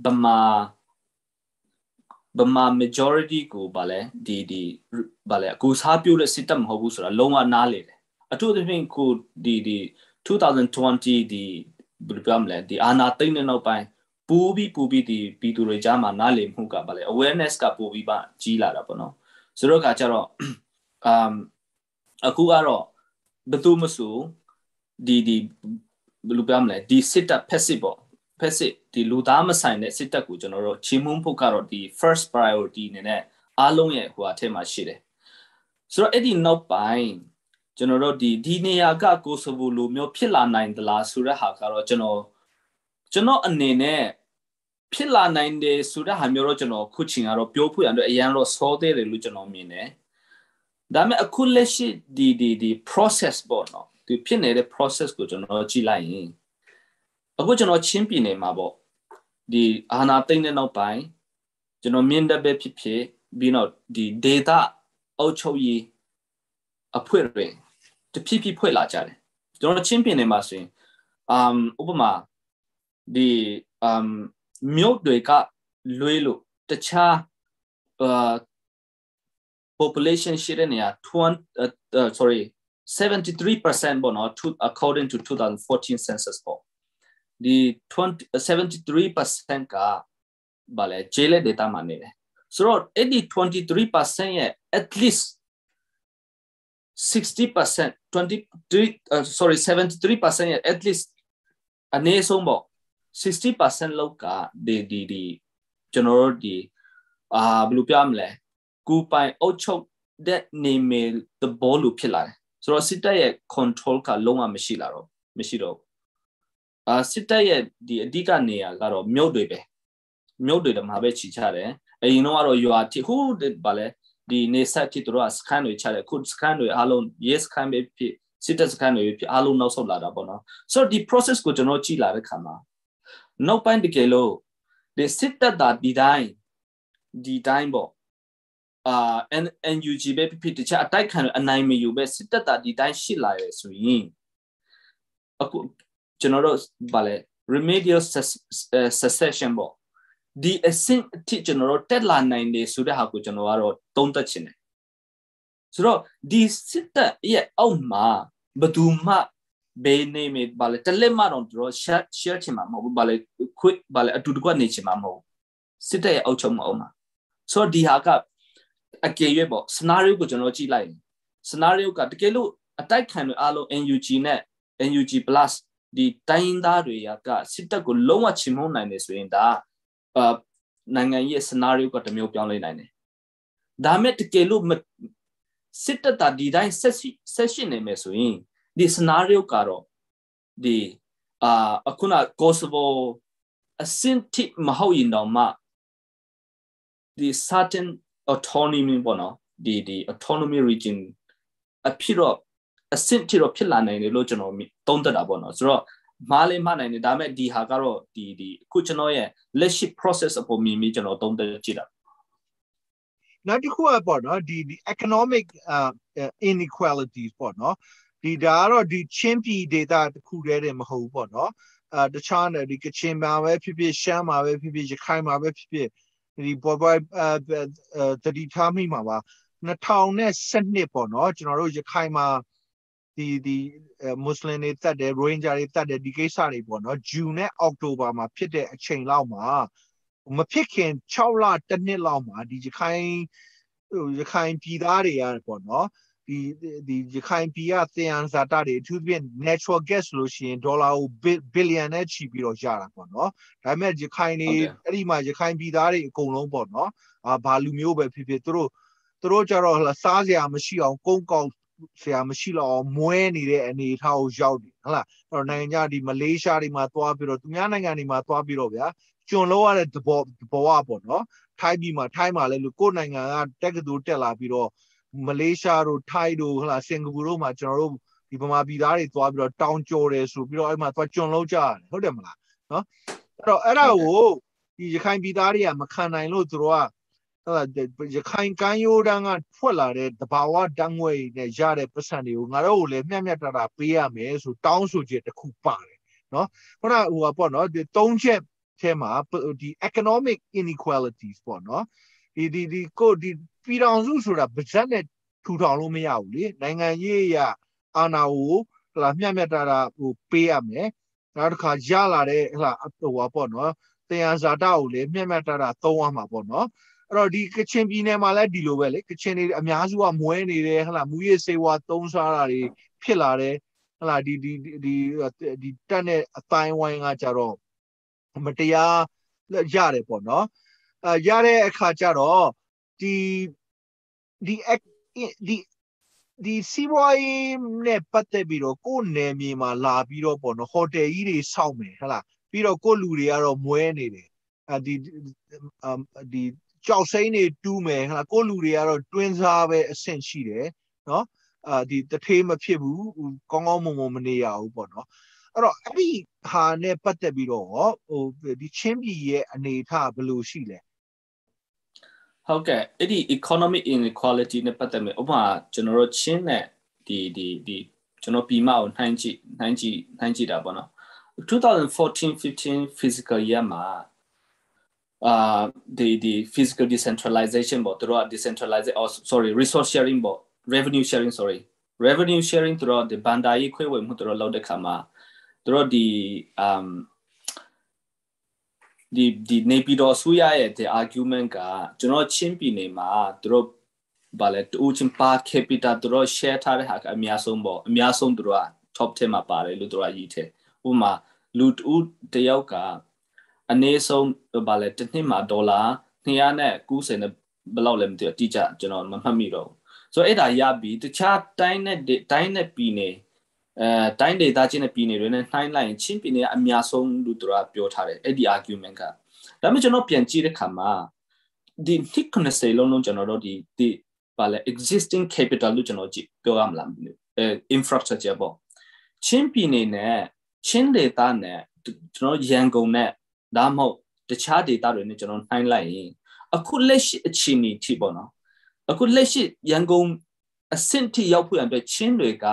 bama majority go bale, di bale, goose happy with sitam hobusra, loma nale. A two the thing could the 2020 the Bulgamle, the Anatin no pine, pubi the people rejama nale huka bale, awareness ka pubi ba, gila rapono. So Kacharo, Akugaro. Betul musuh di belum le di sita passive di ludama sign le sita ku general chimun pukaro di first priority ne along ye hua tema shire so edi no pai general di ne ya ga Kosovo lo myo phit la nain da la so ra ha ka roကျွန်တော်အနေနဲ့ဖြစ်လာနိုင်တယ်ဆိုတဲ့ဟာမျိုးတော့ကျွန်တော်ခုချိန်ကတော့ပြောဖို့ရတော့အရန်တော့စောသေးတယ်လို့ကျွန်တော်မြင်တယ်ဒါပေမဲ့အခုလက်ရှိဒီ process ပေါ့နော်ဒီဖြစ်နေတဲ့ process ကိုကျွန်တော်ကြည့်လိုက်ရင်အခုကျွန်တော်ချင်းပြည်နယ်မှာပေါ့ဒီအာဏာသိမ်းတဲ့နောက်ပိုင်းကျွန်တော်မြင်တဲ့ပဲဖြစ်ပြီးတော့ဒီ data အုပ်ချုပ်ရေးအဖွဲ့တွေတဖြည်းဖြည်းဖွဲ့လာကြတယ်ကျွန်တော်ချင်းပြည်နယ်မှာဆိုရင်ဥပမာဒီမြို့တွေကလွေးလို့တခြားpopulation ရှိတဲ့နေရာ73% ပေါ့နော် according to 2014 census ပေါ့ဒီ 73% ကဘာလဲကျေးလက် data မှာနေတယ်ဆိုတော့အဲ့ဒီ 23% ရဲ့ at least 60% 73% ရဲ့ at least အနည်းဆုံးပေါ့60% လောက်ကဒီကျွန်တော်တို့ဒီဘယ်လိုပြောမလဲကူပိုင်အုပ်ချုပ်တဲ့နေမယ်သဘောလိုဖြစ်လာတယ်ဆိုတော့စစ်တပ်ရဲ့ control ကလုံးဝမရှိတော့စစ်တပ်ရဲ့ဒီအဓိကနေရာကတော့မြို့တွေမှာပဲချီချတယ်အရင်တော့ရွာတိဟိုဘာလဲဒီနေဆက်တိတို့ကစကန်တွေချတယ်ခုစကန်တွေအားလုံး yes စကန်ပဲဖြစ်စစ်တပ်စကန်တွေဖြစ်အားလုံးနောက်ဆုတ်လာတာပေါ့နော်ဆိုတော့ဒီ process ကိုကျွန်တော်ကြည့်လာတဲ့ခါမှာနောက်ပိုင်းတကယ်လို့ဒီစစ်တပ်တာဒီတိုင်းပေါ့NUG ပဲဖြစ်တခြားအတိုက်ခံအနိုင်မယူပဲစစ်တပ်တာဒီတိုင်းရှိလာရဲဆိုရင်အခုကျွန်တော်တို့ဗာလဲ remedial secession ပေါ့ဒီအဆင့်အထိကျွန်တော်တို့တက်လာနိုင်တယ်ဆိုတဲ့ဟာကိုကျွန်တော်ကတော့သုံးသပ်ချင်တယ်ဆိုတော့ဒီစစ်တပ်ရဲ့အောက်မှာဘယ်သူမှဘယ်နေမဗာလဲတလက်မတော့တို့ share ချင်မှာမဟုတ်ဘူးဗာလဲ quick ဗာလဲအတူတကွနေချင်မှာမဟုတ်စစ်တပ်ရဲ့အောက်ချုပ်မအောင်မှာဆိုတော့ဒီဟာကအကယ်၍ပေါ့ scenario ကိုကျွန်တော်ကြည့်လိုက် scenario ကတကယ်လို့အတိုက်ခံတွေအားလုံး NUG နဲ့ NUG plus ဒီတိုင်းသားတွေကစစ်တပ်ကိုလုံးဝချေမှုန်းနိုင်တယ်ဆိုရင်ဒါနိုင်ငံရဲ့ scenario ကတမျိုးပြောင်းလဲနိုင်တယ်ဒါမဲ့တကယ်လို့စစ်တပ်တာဒီတိုင်းဆက်ရှိနေမယ်ဆိုရင်ဒီ scenario ကတော့ဒီအခုန Kosovo အဆင့်ထိမဟုတ်ရင်တော့မှဒီ certain autonomy ပေါ့နော်ဒီ autonomy region အဖြစ်တော့အဆင့်ထိတော့ဖြစ်လာနိုင်တယ်လို့ကျွန်တော်သုံးသပ်တာပေါ့နော်ဆိုတော့မားလေးမနိုင်တယ်ဒါပေမဲ့ဒီဟာကတော့ဒီအခုကျွန်တော်ရဲ့လက်ရှိ process အပေါ်မြင်ပြီးကျွန်တော်သုံးသပ်ကြည့်တာနောက်တစ်ခုကပေါ့နော်ဒီ economic inequalities ပေါ့နော်ဒီဒါကတော့ဒီချင်းပြည် data တစ်ခုတည်းမဟုတ်ဘူးပေါ့နော်တခြားဒီကချင်မှာပဲဖြစ်ဖြစ်ရှမ်းမှာပဲဖြစ်ဖြစ်ရခိုင်မှာပဲဖြစ်ဖြစ်ဒီပေါ်တတိထားမိမှာပါ2012ပေါ့နော်ကျွန်တော်တို့ရခိုင်မှာဒီမွတ်စလင်တွေတက်တယ်ရိုဟင်ဂျာတွေတက်တယ်ဒီကိစ္စတွေပေါ့နော်ဂျူနဲ့အောက်တိုဘာမှာဖြစ်တဲ့အချိန်လောက်မှာမဖြစ်ခင်6လတစ်နှစ်လောက်မှာဒီရခိုင်ပြည်သားတွေရပေါ့နော်ဒီရခိုင်ပြည်ကသယံဇာတတွေအထူးသဖြင့် natural gas လို့ရှိရင်ဒေါ်လာကိုဘီလီယံနဲ့ချီပြီးတော့ရတာပေါ့နော်ဒါပေမဲ့ရခိုင်တွေအဲ့ဒီမှာရခိုင်ပြည်သားတွေအကုန်လုံးပေါ့နော်ဘာလူမျိုးပဲဖြစ်ဖြစ်သူတို့ကြတော့စားစရာမရှိအောင်ကုန်းကောက်ဆရာမရှိတော့အောင်မွဲနေတဲ့အနေအထားကိုရောက်နေဟုတ်လားအဲ့တော့နိုင်ငံခြားဒီမလေးရှားတွေမှာသွားပြီးတော့သူများနိုင်ငံတွေမှာသွားပြီးတော့ဗျာကျွန်လို့ရတဲ့ဘဝပေါ့နော်ထိုင်းမှာလည်းလို့ကိုယ်နိုင်ငံကတက္ကသိုလ်တက်လာပြီးတော့မလေးရှားတို့ထိုင်းတို့ဟုတ်လားစင်ကာပူတို့မှာကျွန်တော်တို့ဒီဗမာပြည်သားတွေသွားပြီးတော့တောင်ကျော်တယ်ဆိုပြီးတော့အဲ့မှာသွားကျွန်လို့ကြရတယ်ဟုတ်တယ်မလားနော်အဲ့တော့အဲ့ဒါကိုဒီရခိုင်ပြည်သားတွေကမခံနိုင်လို့သူတို့ကရခိုင်ကမ်းရိုးတန်းကထွက်လာတဲ့တဘာဝတန်းငွေနဲ့ရတဲ့ပတ်စံတွေကိုငါတို့ကိုလည်းမျှတပေးရမယ်ဆိုတောင်းဆိုချက်တစ်ခုပါတယ်နော်ခုနဟိုပေါ့နော်ဒီ၃ချက်ထဲမှာဒီ economic inequalities ပေါ့နော်ဒီပြည်တော်စုဆိုတာဗဇက်နဲ့ထူထောင်လို့မရဘူးလေနိုင်ငံရေးရအာဏာကိုမျှတပေးရမယ်နောက်တစ်ခါရလာတဲ့ဟိုပေါ့နော်တရားဇာတကိုလည်းမျှတသုံးရမှာပေါ့နော်အဲ့တော့ဒီကချင်ပြည်နယ်မှာလည်းဒီလိုပဲလေကချင်တွေအများစုကမွဲနေတယ်မူရစ်စေဝါသုံးစားတာတွေဖြစ်လာတယ်ဒီတက်တဲ့အတိုင်းဝိုင်းကကြတော့မတရားရတယ်ပေါ့နော်ရတဲ့အခါကျတော့ဒီ the CY ne Patebiro, go Nemi, La Biro, Bono, Hote, Iri, Saume, Hala, Biro, go Luria, Muene, the Chausene, Dume, Hala, go Luria, twins have a century, no? The theme of Pibu, Congomo Mania, Bono. Abi ha ne Patebiro, the Chambi, and a tableau Chile. Okay, the economic inequality ne patame oma general chin ne the general pima 90 da bono 2014-15 fiscal year ma the physical decentralization bo through decentralization resource sharing bo revenue sharing throughout the bandai kwe we mu through law de kama through the Nepido Suya the argument ga general chimpi ne ma through ballet uchimpa capita through share tare hak miasong through top tema pare lu through yite uma lut u de yauka ane song ballet tenima dollar nia ne ku se ne belau lem de teacher general ma mi ro so eta ya bi the chat time ne pi ne time data ချင်းနဲ့ပြည်နေတွေနဲ့နှိုင်းလိုက်ရင်ချင်းပြည်နယ်ကအများဆုံးလို့သူကပြောထားတယ်အဲ့ဒီ argument ကဒါပေမဲ့ကျွန်တော်ပြန်ကြည့်တဲ့ခါမှာဒီ thickness လုံးကျွန်တော်တို့ဒီပါလေ existing capital လို့ကျွန်တော်ကြည့်ပြောရမလားinfrastructure ပေါ့ချင်းပြည်နယ်နဲ့ချင်း data နဲ့ကျွန်တော်ရန်ကုန်နဲ့ဒါမှမဟုတ်တခြား data တွေနဲ့ကျွန်တော်နှိုင်းလိုက်ရင်အခုလက်ရှိအခြေအနေထိပေါ့နော်အခုလက်ရှိရန်ကုန်အဆင့်ထိရောက်ဖို့အတွက်ချင်းတွေက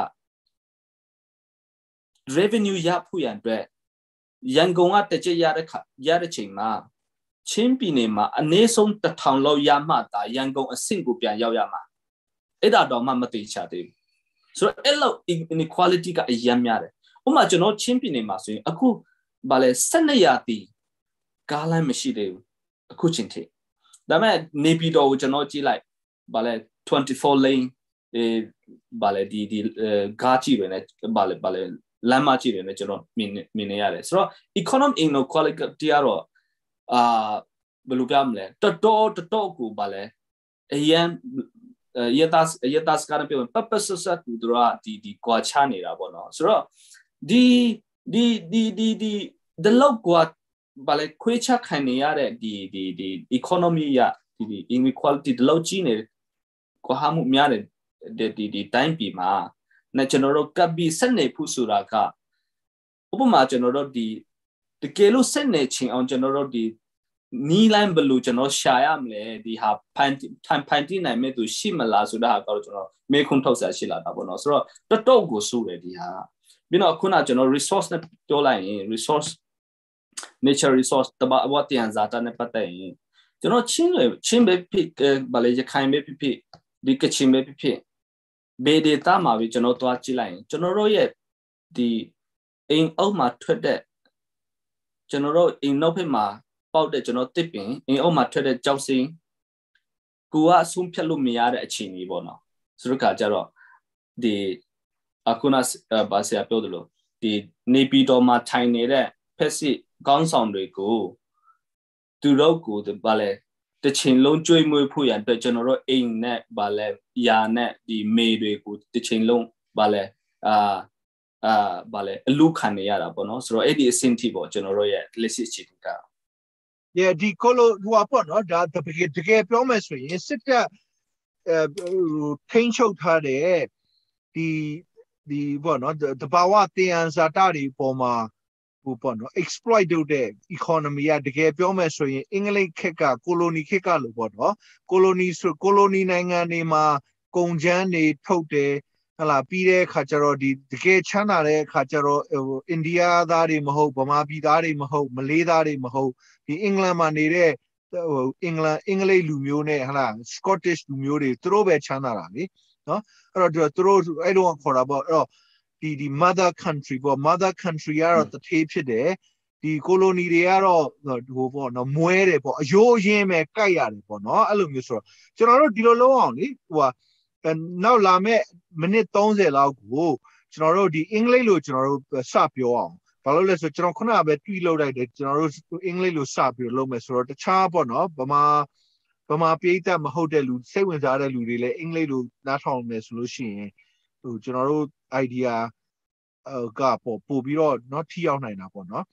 revenue ရဖို့ရန်အတွက်ရန်ကုန်ကတကြရတဲ့ချိန်မှာချင်းပြည်နယ်မှာအနည်းဆုံး1000လောက်ရမှသာရန်ကုန်အဆင့်ကိုပြန်ရောက်ရမှာအဲ့ဒါတော့မှမသိချသေးဘူးဆိုတော့အဲ့လောက် inequality ကအရင်များတယ်ဥပမာကျွန်တော်ချင်းပြည်နယ်မှာဆိုရင်အခုဗာလဲ12ရာသီကားလမ်းမရှိသေးဘူးအခုချိန်ထိဒါပေမဲ့နေပြည်တော်ကိုကျွန်တော်ကြည့်လိုက်ဗာလဲ24 lane ဗာလဲဒီကားကြည့်တွေနဲ့ဗာလဲလမ်းမကြည့်တယ်နဲ့ကျွန်တော်မြင်နေရတယ်ဆိုတော့ economic inequality ကတော့ဘယ်လိုပြောမလဲတော်ကိုဗာလဲအရင်ရတာစကားနဲ့ပြောရင် purpose တူတော့ဒီကွာချနေတာပေါ့နော်ဆိုတော့ဒီလောက်ကွာဗာလဲခွေးချခံနေရတဲ့ဒီ economy ရဒီ inequality ဒီလောက်ကြီးနေကွာမှုများတဲ့ဒီတိုင်းပြည်မှာနဲ့ကျွန်တော်တို့ကပ်ပြီးဆက်နေဖို့ဆိုတာကဥပမာကျွန်တော်တို့ဒီတကယ်လို့ဆက်နေချင်းအောင်ကျွန်တော်တို့ဒီနီးလိုင်းဘယ်လိုကျွန်တော်ရှာရမလဲဒီဟာဖန်တီးနိုင်မဲ့သူရှိမလားဆိုတာကတော့ကျွန်တော်မေးခွန်းထုတ်ဆက်ရှိလာတာပေါ့နော်ဆိုတော့တော်ကိုစိုးတယ်ဒီဟာပြီးတော့ခုနကျွန်တော် resource နဲ့ပြောလိုက်ရင် resource nature resource တဘာဝတန်ဇာတာနဲ့ပတ်သက်ရင်ကျွန်တော်ချင်းပဲဖြစ်ဗာလေရခိုင်ပဲဖြစ်ဒီကချင်ပဲဖြစ်ဘေဒေတာမှာပဲကျွန်တော်သွားကြည့်လိုက်ရင်ကျွန်တော်တို့ရဲ့ဒီအိမ်အောက်မှာထွက်တဲ့ကျွန်တော်တို့အိမ်နောက်ဖက်မှာပေါက်တဲ့ကျွန်တော်တစ်ပင်အိမ်အောက်မှာထွက်တဲ့ကြောက်စင်းကိုကအဆုံးဖြတ်လို့မရတဲ့အခြေအနေပေါ့နော်ဆိုတော့ကကြတော့ဒီအခုနဘာဆရာပြောသလိုဒီနေပြည်တော်မှာထိုင်နေတဲ့ဖက်စစ်ကောင်းဆောင်တွေကိုသူတို့ကိုဗာလဲတချင်လုံးကျွေးမွေးဖို့ရတဲ့ကျွန်တော်တို့အိမ်နဲ့ဗာလဲယာနဲ့ဒီမေတွေကိုတချင်လုံးဗာလဲဗာလဲအလူခံနေရတာပေါ့နော်ဆိုတော့အဲ့ဒီအဆင့်ထိပေါ့ကျွန်တော်တို့ရဲ့လက်ရှိအခြေအနေကဒီကိုလိုဟိုပေါ့နော်ဒါတကယ်ပြောမယ်ဆိုရင်စစ်တပ်ထိန်းချုပ်ထားတဲ့ဒီပေါ့နော်တဘာဝတင်ဇာတာတွေပေါ်မှာဟိုပေါ့နော် exploit လုပ်တဲ့ economy ကတကယ်ပြောမယ်ဆိုရင်အင်္ဂလိပ်ခေတ်က colony ခေတ်ကလို့ပေါ့နော် colony နိုင်ငံတွေမှာကုန်ကျန်းတွေထုတ်တယ်ဟလာပြီးတဲ့အခါကျတော့ဒီတကယ်ချမ်းသာတဲ့အခါကျတော့အိန္ဒိယသားတွေမဟုတ်ဗမာပြည်သားတွေမဟုတ်မလေးသားတွေမဟုတ်ဒီအင်္ဂလန်မှာနေတဲ့အင်္ဂလိပ်လူမျိုးနဲ့ဟလာ Scottish လူမျိုးတွေသူတို့ပဲချမ်းသာတာလေနော်အဲ့တော့သူတို့အဲ့တော့ခေါ်တာပေါ့အဲ့တော့ဒီ mother country ပေါ့ mother country ကတော့တထေးဖြစ်တယ်ဒီ colony တွေကတော့ဟိုပေါ့နော်မွဲတယ်ပေါ့အယိုးအရင်းပဲကိုက်ရတယ်ပေါ့နော်အဲ့လိုမျိုးဆိုတော့ကျွန်တော်တို့ဒီလိုလုံးအောင်လေဟိုဟာနောက်လာမဲ့မိနစ်30လောက်ကိုကျွန်တော်တို့ဒီအင်္ဂလိပ်လိုကျွန်တော်တို့စပြောအောင်ဘာလို့လဲဆိုကျွန်တော်ခုနကပဲတွေးလုပ်လိုက်တယ်ကျွန်တော်တို့အင်္ဂလိပ်လိုစပြီးလုပ်မယ်ဆိုတော့တခြားပေါ့နော်ဗ Bama Pieta Mahodelu, say when Zara Lule, England, not home solution, general idea, gap or Pobiro, not tea on nine upon, no?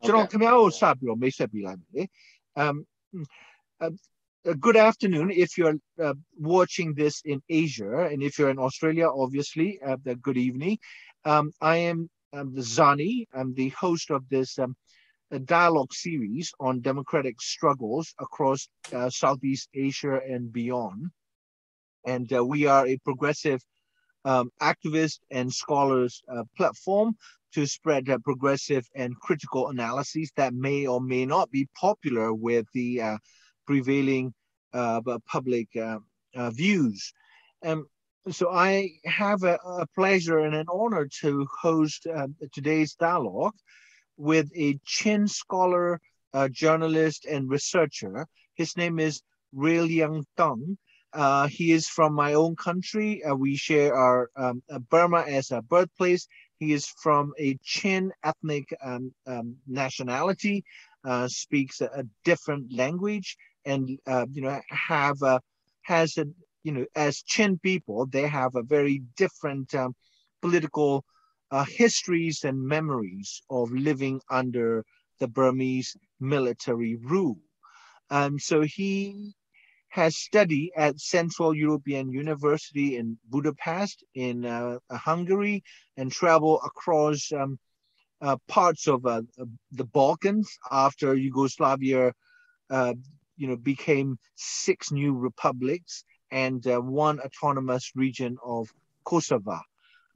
General Camaro Sabio, may be like, good afternoon if you're watching this in Asia, and if you're in Australia, obviously, good evening. I am Zani. I'm the host of this a dialogue series on democratic struggles across Southeast Asia and beyond. And we are a progressive activist and scholars platform to spread progressive and critical analyses that may or may not be popular with the prevailing public views. So I have a pleasure and an honor to host today's dialogue with a Chin scholar, journalist, and researcher. His name is Rual Lian Than. He is from my own country. We share our Burma as a birthplace. He is from a Chin ethnic nationality, speaks a different language, and has a as Chin people, they have a very different political histories and memories of living under the Burmese military rule. So he has studied at Central European University in Budapest in Hungary, and traveled across parts of the Balkans after Yugoslavia became 6 new republics and 1 autonomous region of Kosovo.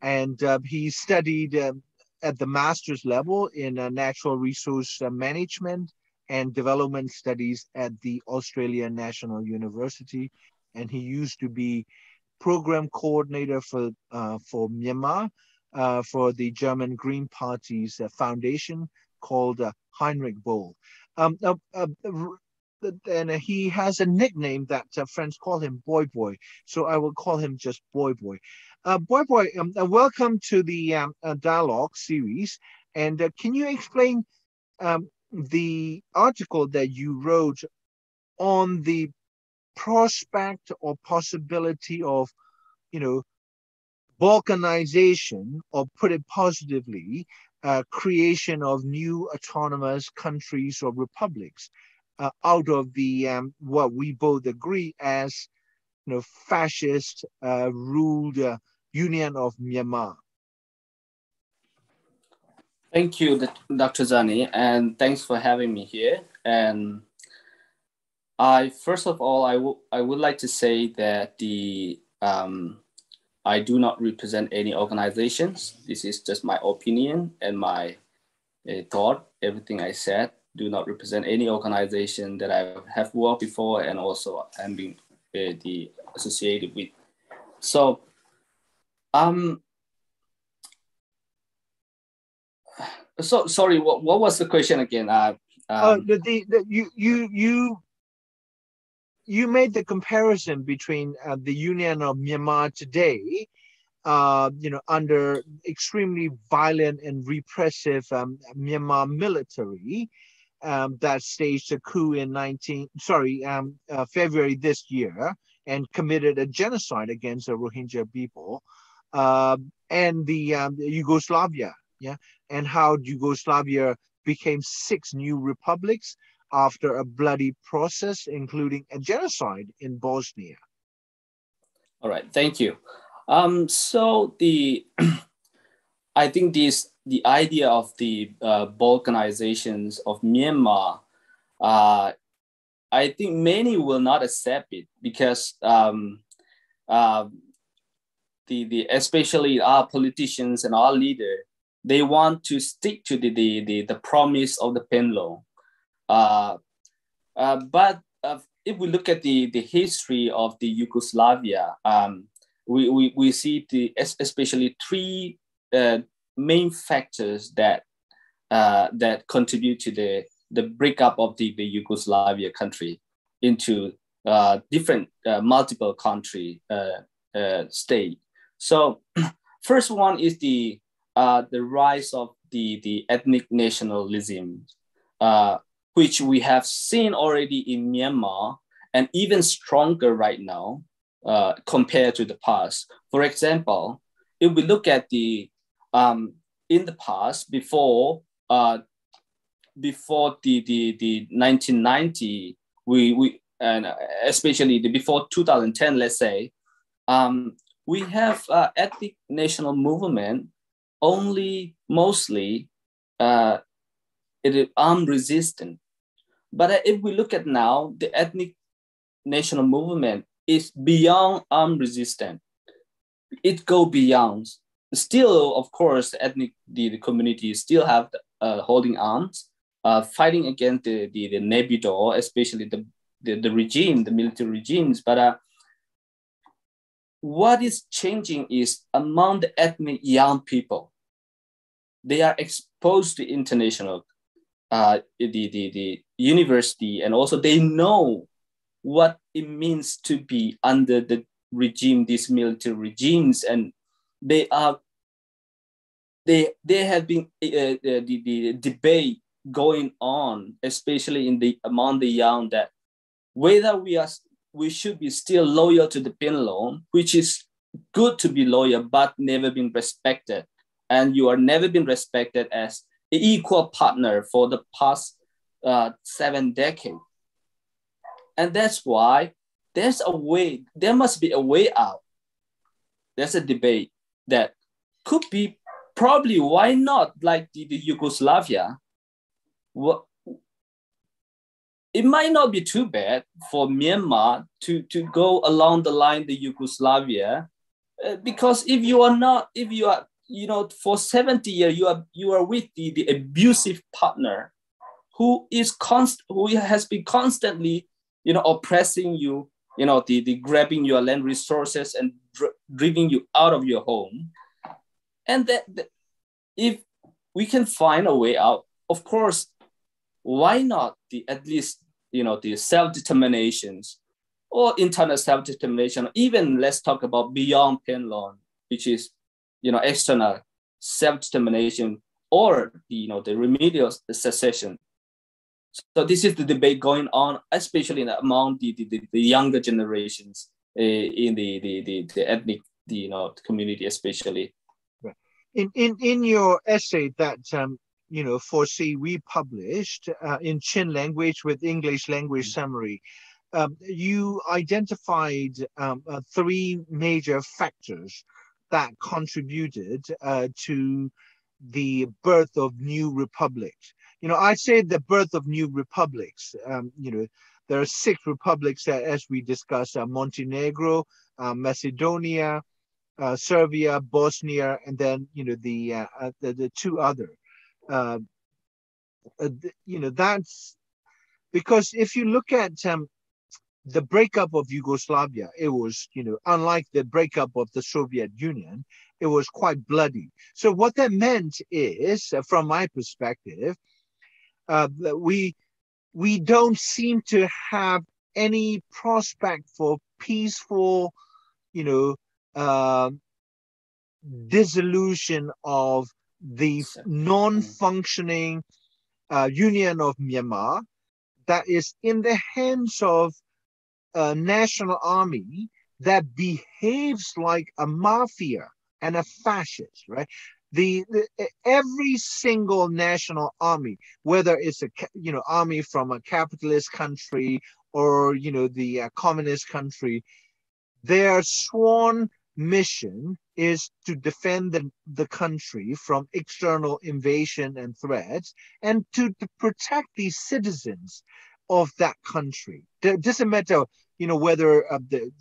And he studied at the master's level in natural resource management and development studies at the Australian National University. And he used to be program coordinator for Myanmar for the German Green Party's foundation called Heinrich Boell. And he has a nickname that friends call him Boy Boy. So I will call him just Boy Boy. Boy Boy, welcome to the dialogue series. And can you explain the article that you wrote on the prospect or possibility of, Balkanization, or put it positively, creation of new autonomous countries or republics out of the what we both agree as, fascist ruled Union of Myanmar? Thank you, Dr. Zani, and thanks for having me here. And first of all, I would like to say that I do not represent any organizations. This is just my opinion and my thought. Everything I said do not represent any organization that I have worked before and also am being associated with. So, so sorry. What was the question again? You made the comparison between the Union of Myanmar today, under extremely violent and repressive Myanmar military that staged a coup in February this year and committed a genocide against the Rohingya people, and the Yugoslavia, and how Yugoslavia became 6 new republics after a bloody process, including a genocide in Bosnia. All right, thank you. So I think the idea of the Balkanizations of Myanmar, I think many will not accept it because especially our politicians and our leader, they want to stick to the promise of the Penglong. But if we look at the history of the Yugoslavia, we see especially 3 main factors that contribute to the breakup of the Yugoslavia country into different multiple country state. So first one is the rise of the ethnic nationalism, which we have seen already in Myanmar, and even stronger right now compared to the past. For example, if we look at the in the past, before the 1990, we and especially before 2010, let's say, we have ethnic national movement only mostly it is armed resistant. But if we look at now, the ethnic national movement is beyond armed resistant. It go beyond. Still, of course, the community still have holding arms, fighting against the Nebido, especially the regime, the military regimes. But what is changing is among the ethnic young people, they are exposed to international, the university, and also they know what it means to be under the regime, these military regimes, and they have been the debate going on, especially among the young, that whether we should be still loyal to the Penglong, which is good to be loyal, but never been respected. And you are never been respected as an equal partner for the past 7 decades. And that's why there must be a way out. There's a debate that could be probably, why not like the Yugoslavia? It might not be too bad for Myanmar to go along the line the Yugoslavia, because if you are for 70 years you are with the abusive partner who has been constantly oppressing you, the grabbing your land resources and driving you out of your home. And that if we can find a way out, of course, why not at least the self-determinations or internal self-determination, even let's talk about beyond Penglong, which is external self-determination, or the remedial secession. So this is the debate going on, especially among the younger generations in the ethnic community, especially. In your essay that foresee we published in Chin language with English language summary, you identified 3 major factors that contributed to the birth of new republics. I said the birth of new republics. There are 6 republics as we discussed: Montenegro, Macedonia, Serbia, Bosnia, and then the 2 other. That's because if you look at the breakup of Yugoslavia, it was, unlike the breakup of the Soviet Union, it was quite bloody. So what that meant is, from my perspective, that we don't seem to have any prospect for peaceful, dissolution of the non-functioning Union of Myanmar that is in the hands of a national army that behaves like a mafia and a fascist, right? Every single national army, whether it's a army from a capitalist country or the communist country, their sworn mission is to defend the country from external invasion and threats, and to protect the citizens of that country. It doesn't matter, whether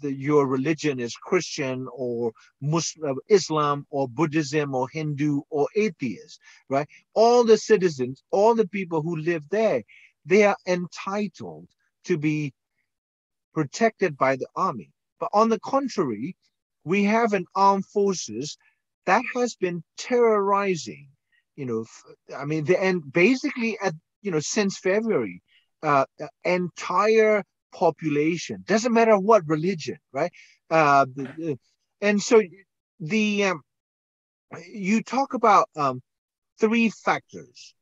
your religion is Christian or Muslim, Islam or Buddhism or Hindu or atheist, right? All the citizens, all the people who live there, they are entitled to be protected by the army. But on the contrary, we have an armed forces that has been terrorizing, and basically since February, entire population, doesn't matter what religion, right? And so you talk about 3 factors,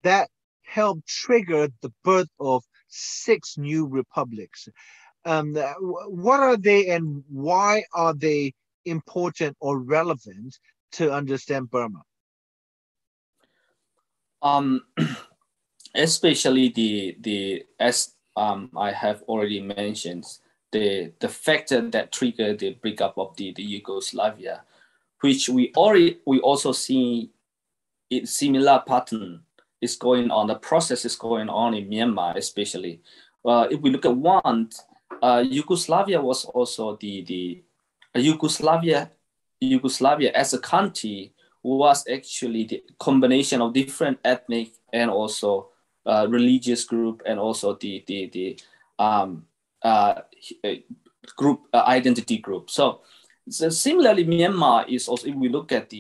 that helped trigger the birth of 6 new republics. What are they and why are they important or relevant to understand Burma? Especially the as I have already mentioned, the factor that triggered the breakup of the Yugoslavia, which we also see a similar pattern is going on. The process is going on in Myanmar, especially. If we look at one, Yugoslavia was also Yugoslavia as a country was actually the combination of different ethnic and also religious group and also the group identity group. So similarly, Myanmar is also, if we look at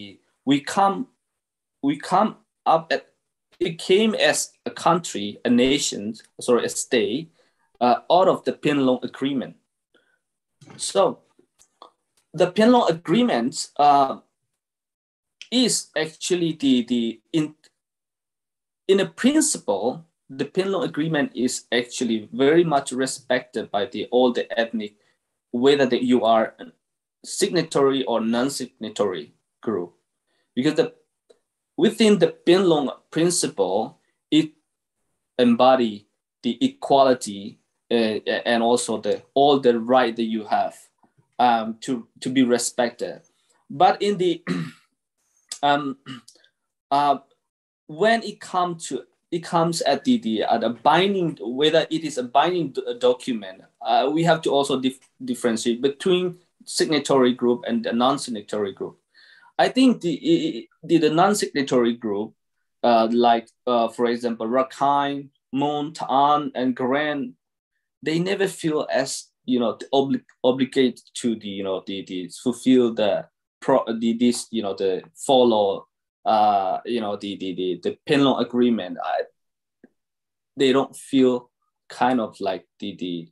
we come up at, it came as a country, a nation, sorry, a state, out of the Penglong Agreement. So the Penglong Agreement is actually in a principle, the Penglong Agreement is actually very much respected by all the ethnic, whether that you are a signatory or non-signatory group, because within the Penglong principle, it embodies the equality and also all the right that you have to be respected. But in the when it comes at the binding, whether it is a binding document, we have to also differentiate between signatory group and the non-signatory group. I think the non-signatory group, like for example Rakhine, Mon, Ta'an, and Karen, they never feel as obligated to the fulfill the follow the Penglong Agreement. They don't feel kind of like the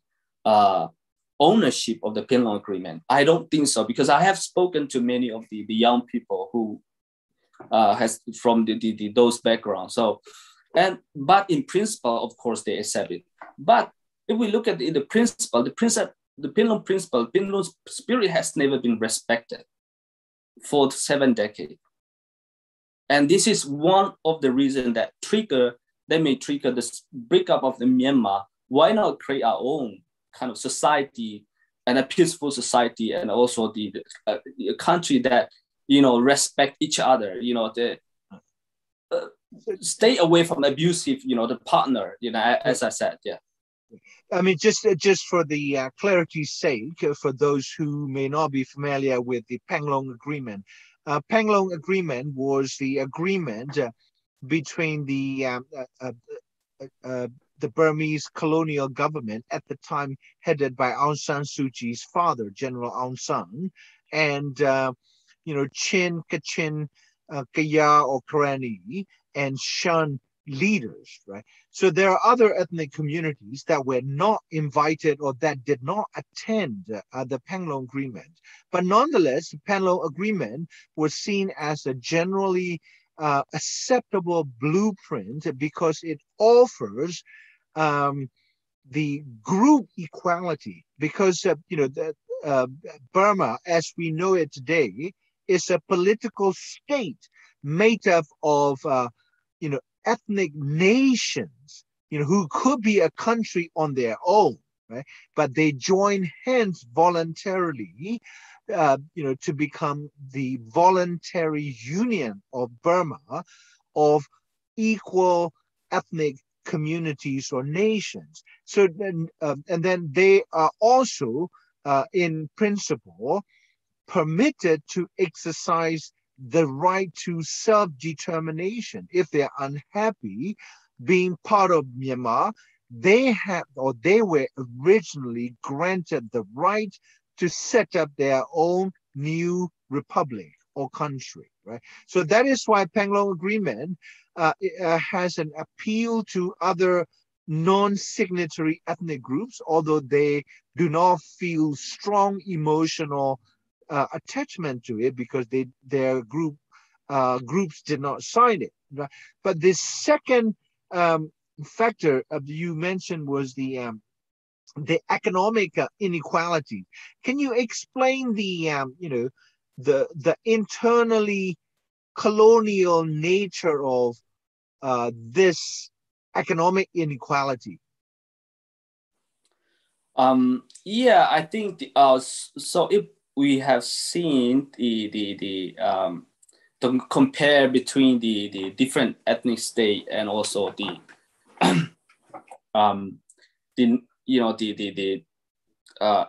ownership of the Penglong Agreement. I don't think so, because I have spoken to many of the young people who has from those backgrounds. So, but in principle, of course, they accept it. But if we look at the principle, the Penglong principle, Penglong spirit has never been respected for 7 decades. And this is one of the reasons that may trigger this breakup of the Myanmar. Why not create our own kind of society and a peaceful society, and also the country that respect each other, stay away from abusive, the partner, as I said, yeah. I mean, just for the clarity's sake, for those who may not be familiar with the Penglong Agreement, Penglong Agreement was the agreement between the Burmese colonial government at the time, headed by Aung San Suu Kyi's father, General Aung San, and Chin, Kachin, Kaya or Karenni, and Shan leaders, right? So there are other ethnic communities that were not invited or that did not attend the Penglong Agreement. But nonetheless, the Penglong Agreement was seen as a generally acceptable blueprint because it offers the group equality, because Burma, as we know it today, is a political state made up of ethnic nations, who could be a country on their own, right? But they join hands voluntarily, to become the voluntary union of Burma of equal ethnic communities or nations. So then, and then they are also, in principle, permitted to exercise the right to self-determination. If they're unhappy being part of Myanmar, they were originally granted the right to set up their own new republic or country, right? So that is why Penglong Agreement has an appeal to other non-signatory ethnic groups, although they do not feel strong emotional attachment to it because their groups did not sign it. Right? But the second factor you mentioned was the economic inequality. Can you explain the internally colonial nature of this economic inequality? Yeah, I think so. If we have seen the compare between the different ethnic state and also the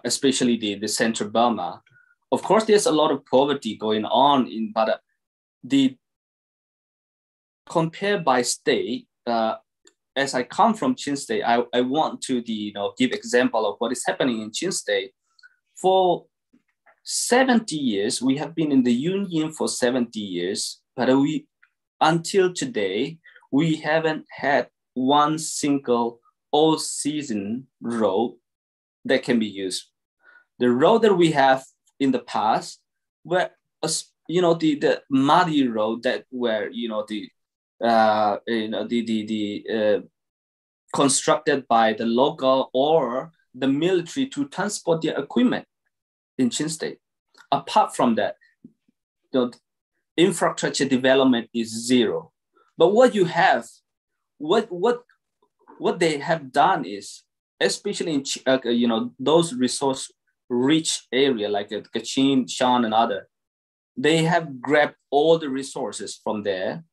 especially the Central Burma. Of course, there's a lot of poverty going on but the compare by state. As I come from Chin State, I want to give example of what is happening in Chin State. For 70 years, we have been in the union for 70 years, but until today, we haven't had one single all-season road that can be used. The road that we have in the past were, the muddy road that were, constructed by the local or the military to transport their equipment in Chin State. Apart from that, the infrastructure development is zero. But what you have, what they have done is, especially in those resource-rich area like Kachin, Shan, and other, they have grabbed all the resources from there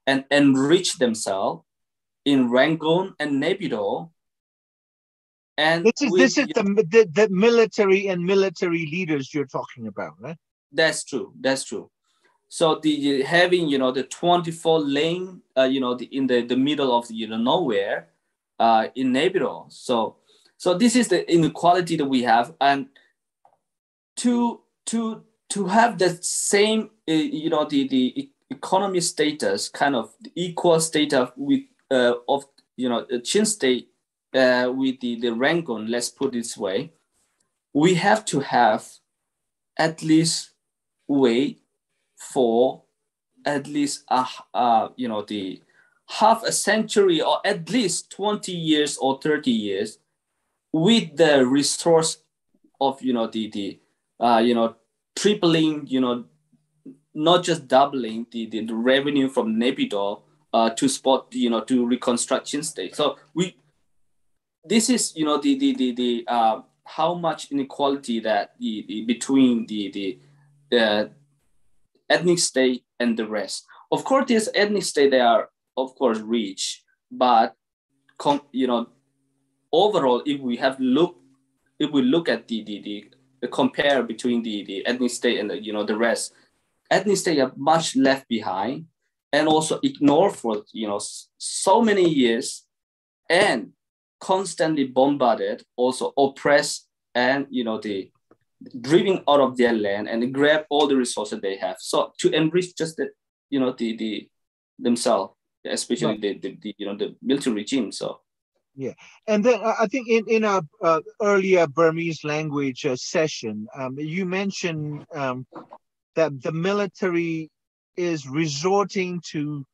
and enriched themselves in Rangoon and Naypyidaw. And this is the military and military leaders you're talking about, right? That's true. So the having the 24 lane in the middle of nowhere in Naypyidaw. So this is the inequality that we have, and to have the same the economy status, kind of equal status with of Chin State with the Rangoon, let's put it this way, we have to have at least wait for at least the half a century or at least 20 years or 30 years with the resource of tripling, not just doubling the revenue from Naypyidaw to support to reconstruct Chin State. So this is the how much inequality that between the ethnic state and the rest. Of course, this ethnic state, they are of course rich, but overall, if we look at the compare between the ethnic state and the rest, ethnic state are much left behind and also ignored for so many years and constantly bombarded, also oppressed, and the driven out of their land and grab all the resources they have. So to enrich just the themselves, especially the military regime. So yeah, and then I think in our earlier Burmese language session, you mentioned that the military is resorting to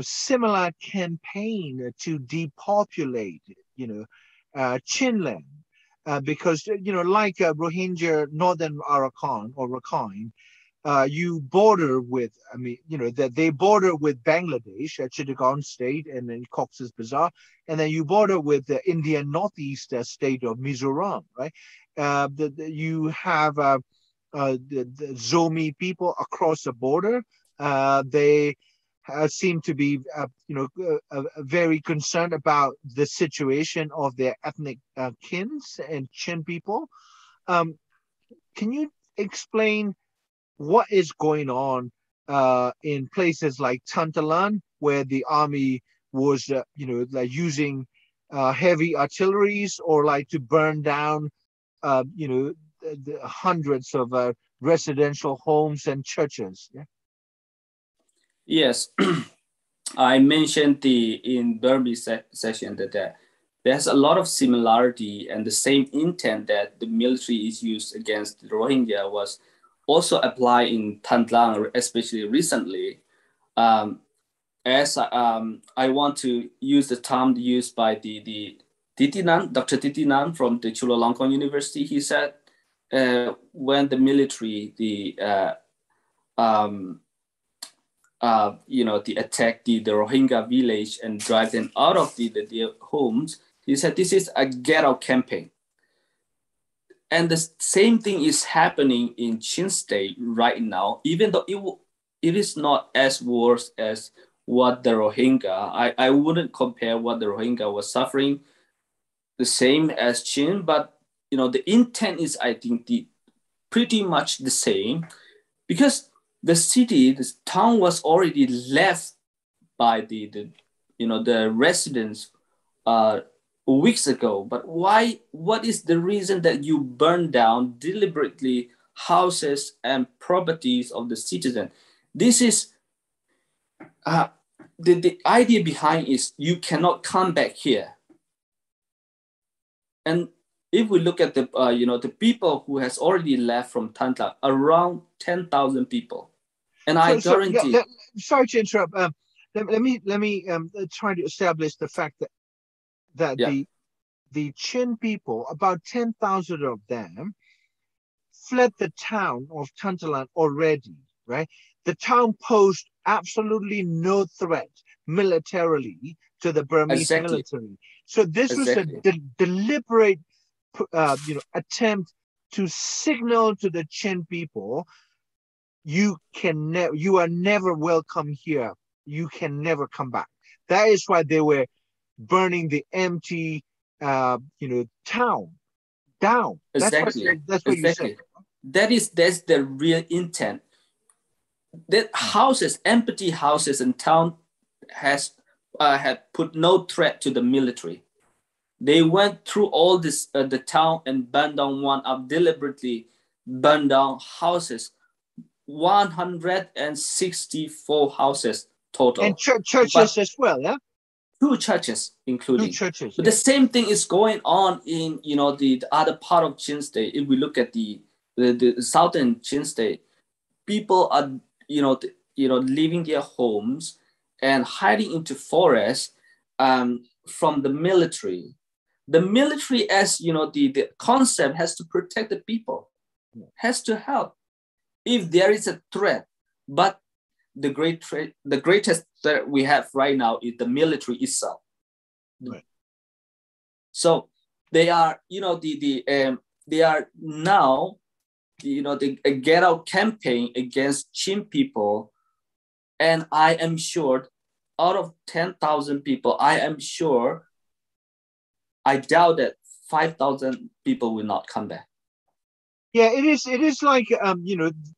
similar campaign to depopulate Chinland. Because like Rohingya, Northern Arakan or Rakhine, you border with, that they border with Bangladesh, Chittagong state, and then Cox's Bazar, and then you border with the Indian Northeast state of Mizoram, right? You have the Zomi people across the border. They seem to be, very concerned about the situation of their ethnic kins and Chin people. Can you explain what is going on in places like Tantalan, where the army was, using heavy artilleries or like to burn down, the hundreds of residential homes and churches? Yeah. Yes, I mentioned in Burmese session that there's a lot of similarity and the same intent that the military is used against the Rohingya was also applied in Thantlang, especially recently. as I want to use the term used by the Dr. Titi Nan from the Chulalongkorn University. He said, when the military, the attack the Rohingya village and drive them out of their homes, he said this is a get out campaign. And the same thing is happening in Chin State right now, even though it is not as worse as what the Rohingya. I wouldn't compare what the Rohingya was suffering the same as Chin, but the intent is, I think, pretty much the same, because the town was already left by the residents weeks ago. But why? What is the reason that you burn down deliberately houses and properties of the citizen? This is the idea behind is you cannot come back here. And if we look at the people who has already left from Tantla, around 10,000 people, and I guarantee. Sorry to interrupt. Let me try to establish the fact that the Chin people, about 10,000 of them, fled the town of Tantalan already, right? The town posed absolutely no threat militarily to the Burmese military. So this was a deliberate attempt to signal to the Chin people, you are never welcome here. You can never come back. That is why they were burning the empty town down. Exactly. That's what you said. That's the real intent. That empty houses in town had put no threat to the military. They went through all this the town and burned down deliberately burned down houses, 164 houses total. And churches as well, yeah? 2 churches including. 2 churches. But the same thing is going on in the other part of Chin State. If we look at the southern Chin State, people are leaving their homes and hiding into forests from the military. The military, as the concept, has to protect the people, has to help if there is a threat. But the greatest threat we have right now is the military itself. Right. So they are, they are now, the get out campaign against Chin people, and I am sure, out of 10,000 people, I doubt that 5,000 people will not come back. Yeah, it is like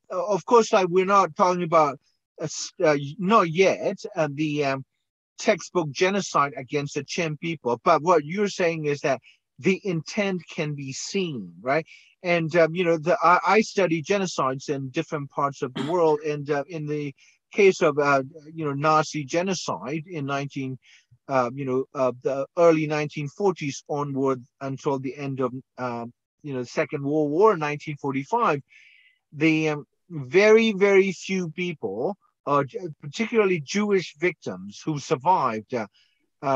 of course, like we're not talking about not yet the textbook genocide against the Chin people, but what you're saying is that the intent can be seen, right? And I study genocides in different parts of the world, and in the case of Nazi genocide in the early 1940s onward until the end of Second World War, 1945, the very, very few people, particularly Jewish victims who survived,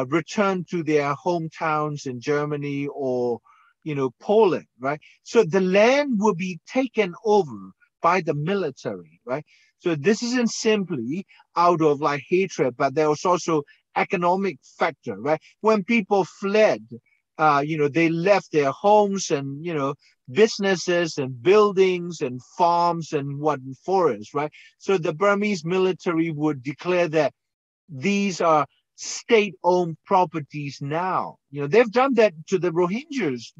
returned to their hometowns in Germany or Poland, right? So the land will be taken over by the military, right? So this isn't simply out of like hatred, but there was also economic factor, right? When people fled, they left their homes and businesses and buildings and farms and forests, right? So the Burmese military would declare that these are state-owned properties now. They've done that to the Rohingyas,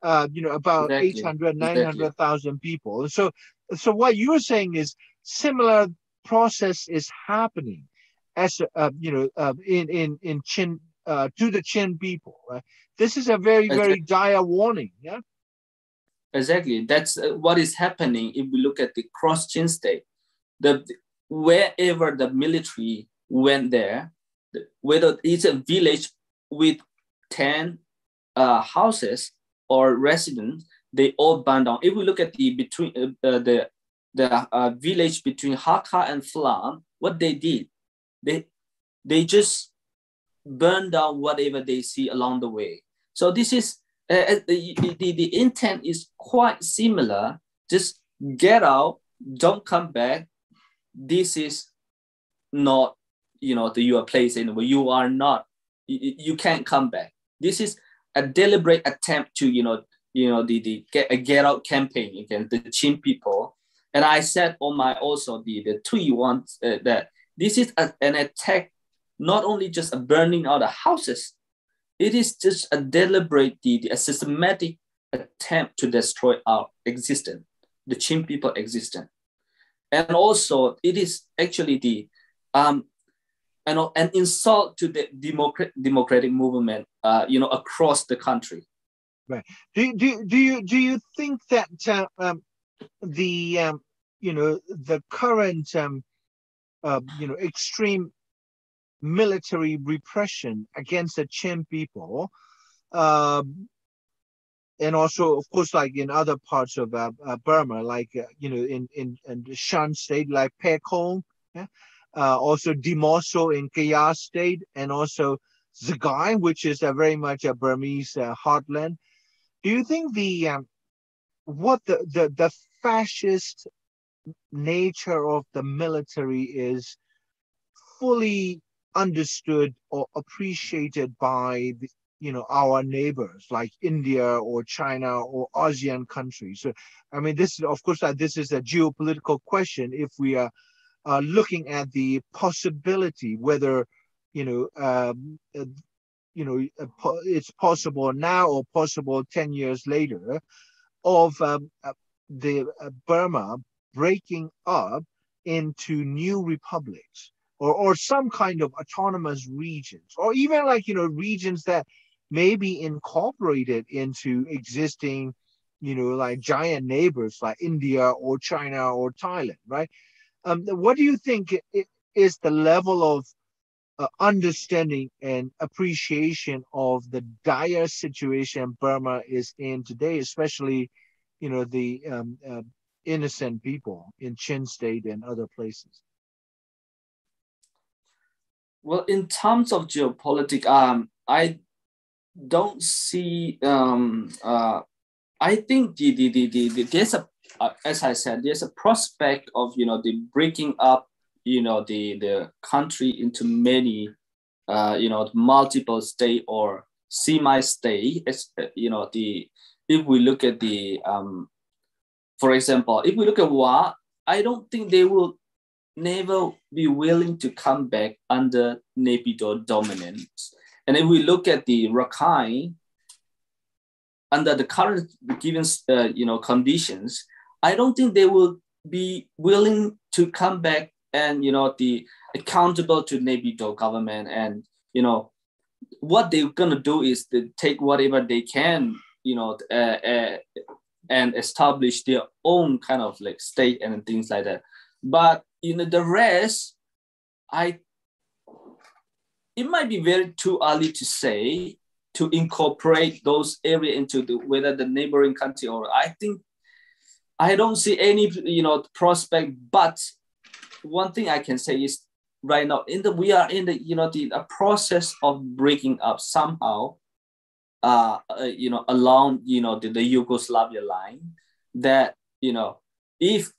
about 800, 900,000 people. So what you're saying is similar process is happening as in Chin to the Chin people. Right? This is a very, very dire warning. Yeah. Exactly. That's what is happening if we look at the cross Chin State. Wherever the military went there, whether it's a village with 10 houses or residents, they all burned down. If we look at the village between Hakka and Phlam, what they did, they just burn down whatever they see along the way. So this is the intent is quite similar. Just get out, don't come back. This is not, your place anyway. You are not. You can't come back. This is a deliberate attempt to, the get out campaign against the Chin people. And I said on my also the tweet once that this is an attack, not only just a burning out of houses. It is just a deliberate, a systematic attempt to destroy our existence, the Chin people existence. And also, it is actually an insult to the democratic movement, across the country. Right. Do you think that the current extreme military repression against the Chin people, and also, of course, like in other parts of Burma, like in the Shan state, like Pekong, yeah? Also Dimoso in Kayah state, and also Zagai, which is very much a Burmese heartland. Do you think the fascist nature of the military is fully understood or appreciated by our neighbors like India or China or ASEAN countries? So, I mean, this is, of course, this is a geopolitical question. If we are looking at the possibility whether it's possible now or possible 10 years later of the Burma breaking up into new republics or some kind of autonomous regions, or even like regions that may be incorporated into existing like giant neighbors like India or China or Thailand, right? What do you think is the level of understanding and appreciation of the dire situation Burma is in today, especially the innocent people in Chin State and other places? Well, in terms of geopolitics, I don't see. I think there's a, as I said, there's a prospect of the breaking up the country into many multiple state or semi-state. If we look at for example, if we look at Wa, I don't think they will never be willing to come back under Naypyidaw dominance. And if we look at the Rakhine, under the current given conditions, I don't think they will be willing to come back and the accountable to Naypyidaw government. And what they're gonna do is to take whatever they can and establish their own kind of like state and things like that. But the rest, it might be very too early to say to incorporate those areas into whether the neighboring country, or I don't see any prospect. But one thing I can say is right now we are in the process of breaking up somehow along the Yugoslavia line, that if,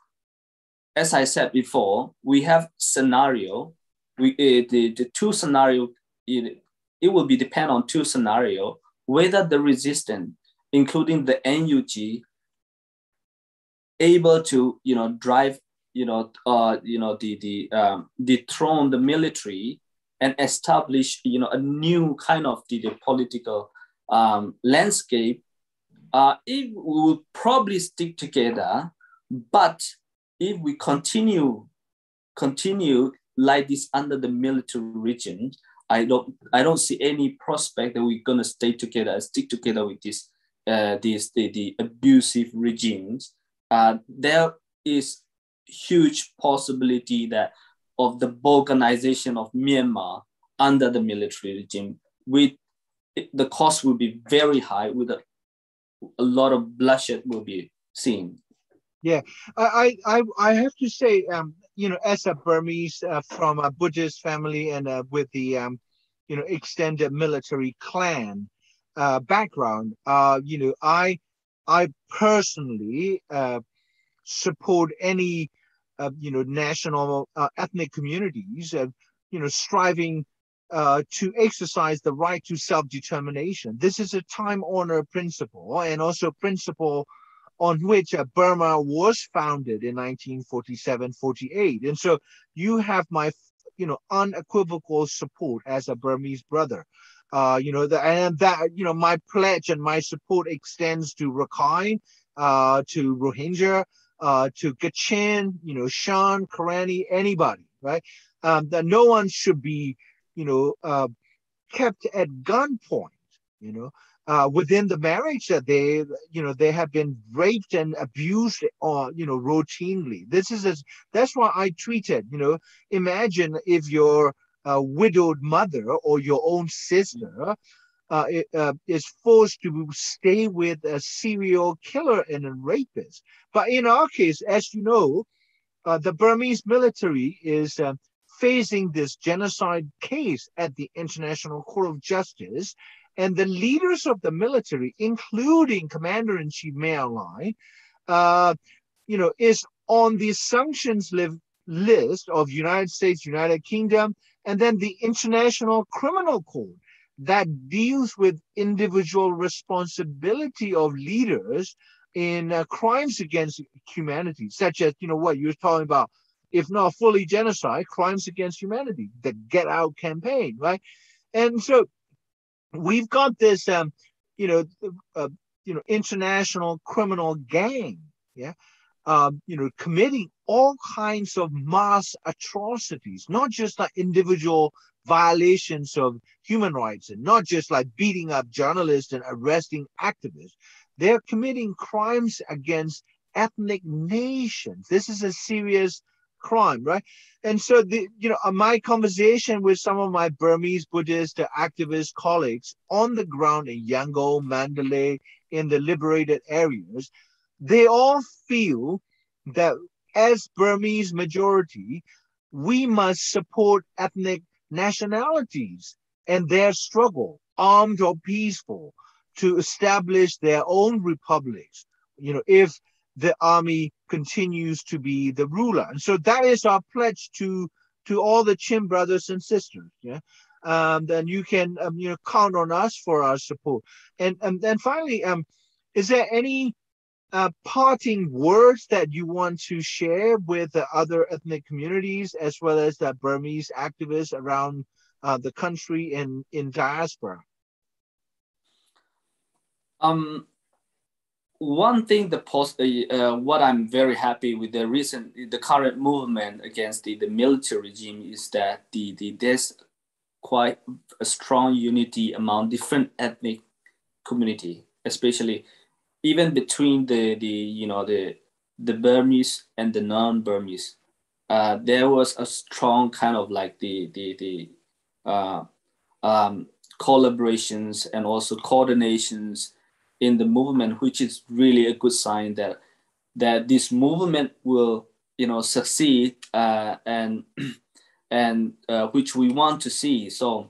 as I said before, we have scenario, the two scenario, it will be depend on two scenario, whether the resistance, including the NUG, able to drive dethrone the military and establish a new kind of the political landscape. It will probably stick together, but if we continue like this under the military regime, I don't see any prospect that we're gonna stick together with this the abusive regimes. There is huge possibility that of the Balkanization of Myanmar under the military regime, with the cost will be very high, with a lot of bloodshed will be seen. Yeah, I have to say, as a Burmese from a Buddhist family and with the extended military clan background, I personally support any national ethnic communities, striving to exercise the right to self-determination. This is a time-honored principle, and also principle on which Burma was founded in 1947-48. And so you have my, unequivocal support as a Burmese brother. My pledge and my support extends to Rakhine, to Rohingya, to Kachin, Shan, Karani, anybody, right? That no one should be, kept at gunpoint, within the marriage, that they have been raped and abused, routinely. That's why I tweeted, imagine if your widowed mother or your own sister is forced to stay with a serial killer and a rapist. But in our case, as you know, the Burmese military is facing this genocide case at the International Court of Justice, and the leaders of the military, including Commander-in-Chief Lian, is on the sanctions list of United States, United Kingdom, and then the International Criminal Court that deals with individual responsibility of leaders in crimes against humanity, such as, what you're talking about, if not fully genocide, crimes against humanity, the Get Out campaign, right? And so we've got this, international criminal gang, yeah, committing all kinds of mass atrocities, not just like individual violations of human rights, and not just like beating up journalists and arresting activists. They're committing crimes against ethnic nations. This is a serious crime, right? And so my conversation with some of my Burmese Buddhist activist colleagues on the ground in Yangon, Mandalay, in the liberated areas, they all feel that as Burmese majority, we must support ethnic nationalities and their struggle, armed or peaceful, to establish their own republics, if the army continues to be the ruler. And so that is our pledge to all the Chin brothers and sisters. Yeah. Then you can count on us for our support. And then finally, is there any parting words that you want to share with the other ethnic communities, as well as the Burmese activists around the country and in diaspora? One thing, what I'm very happy with the current movement against the military regime is that there's quite a strong unity among different ethnic community, especially even between the Burmese and the non-Burmese. There was a strong kind of like collaborations and also coordinations in the movement, which is really a good sign that this movement will succeed and which we want to see. So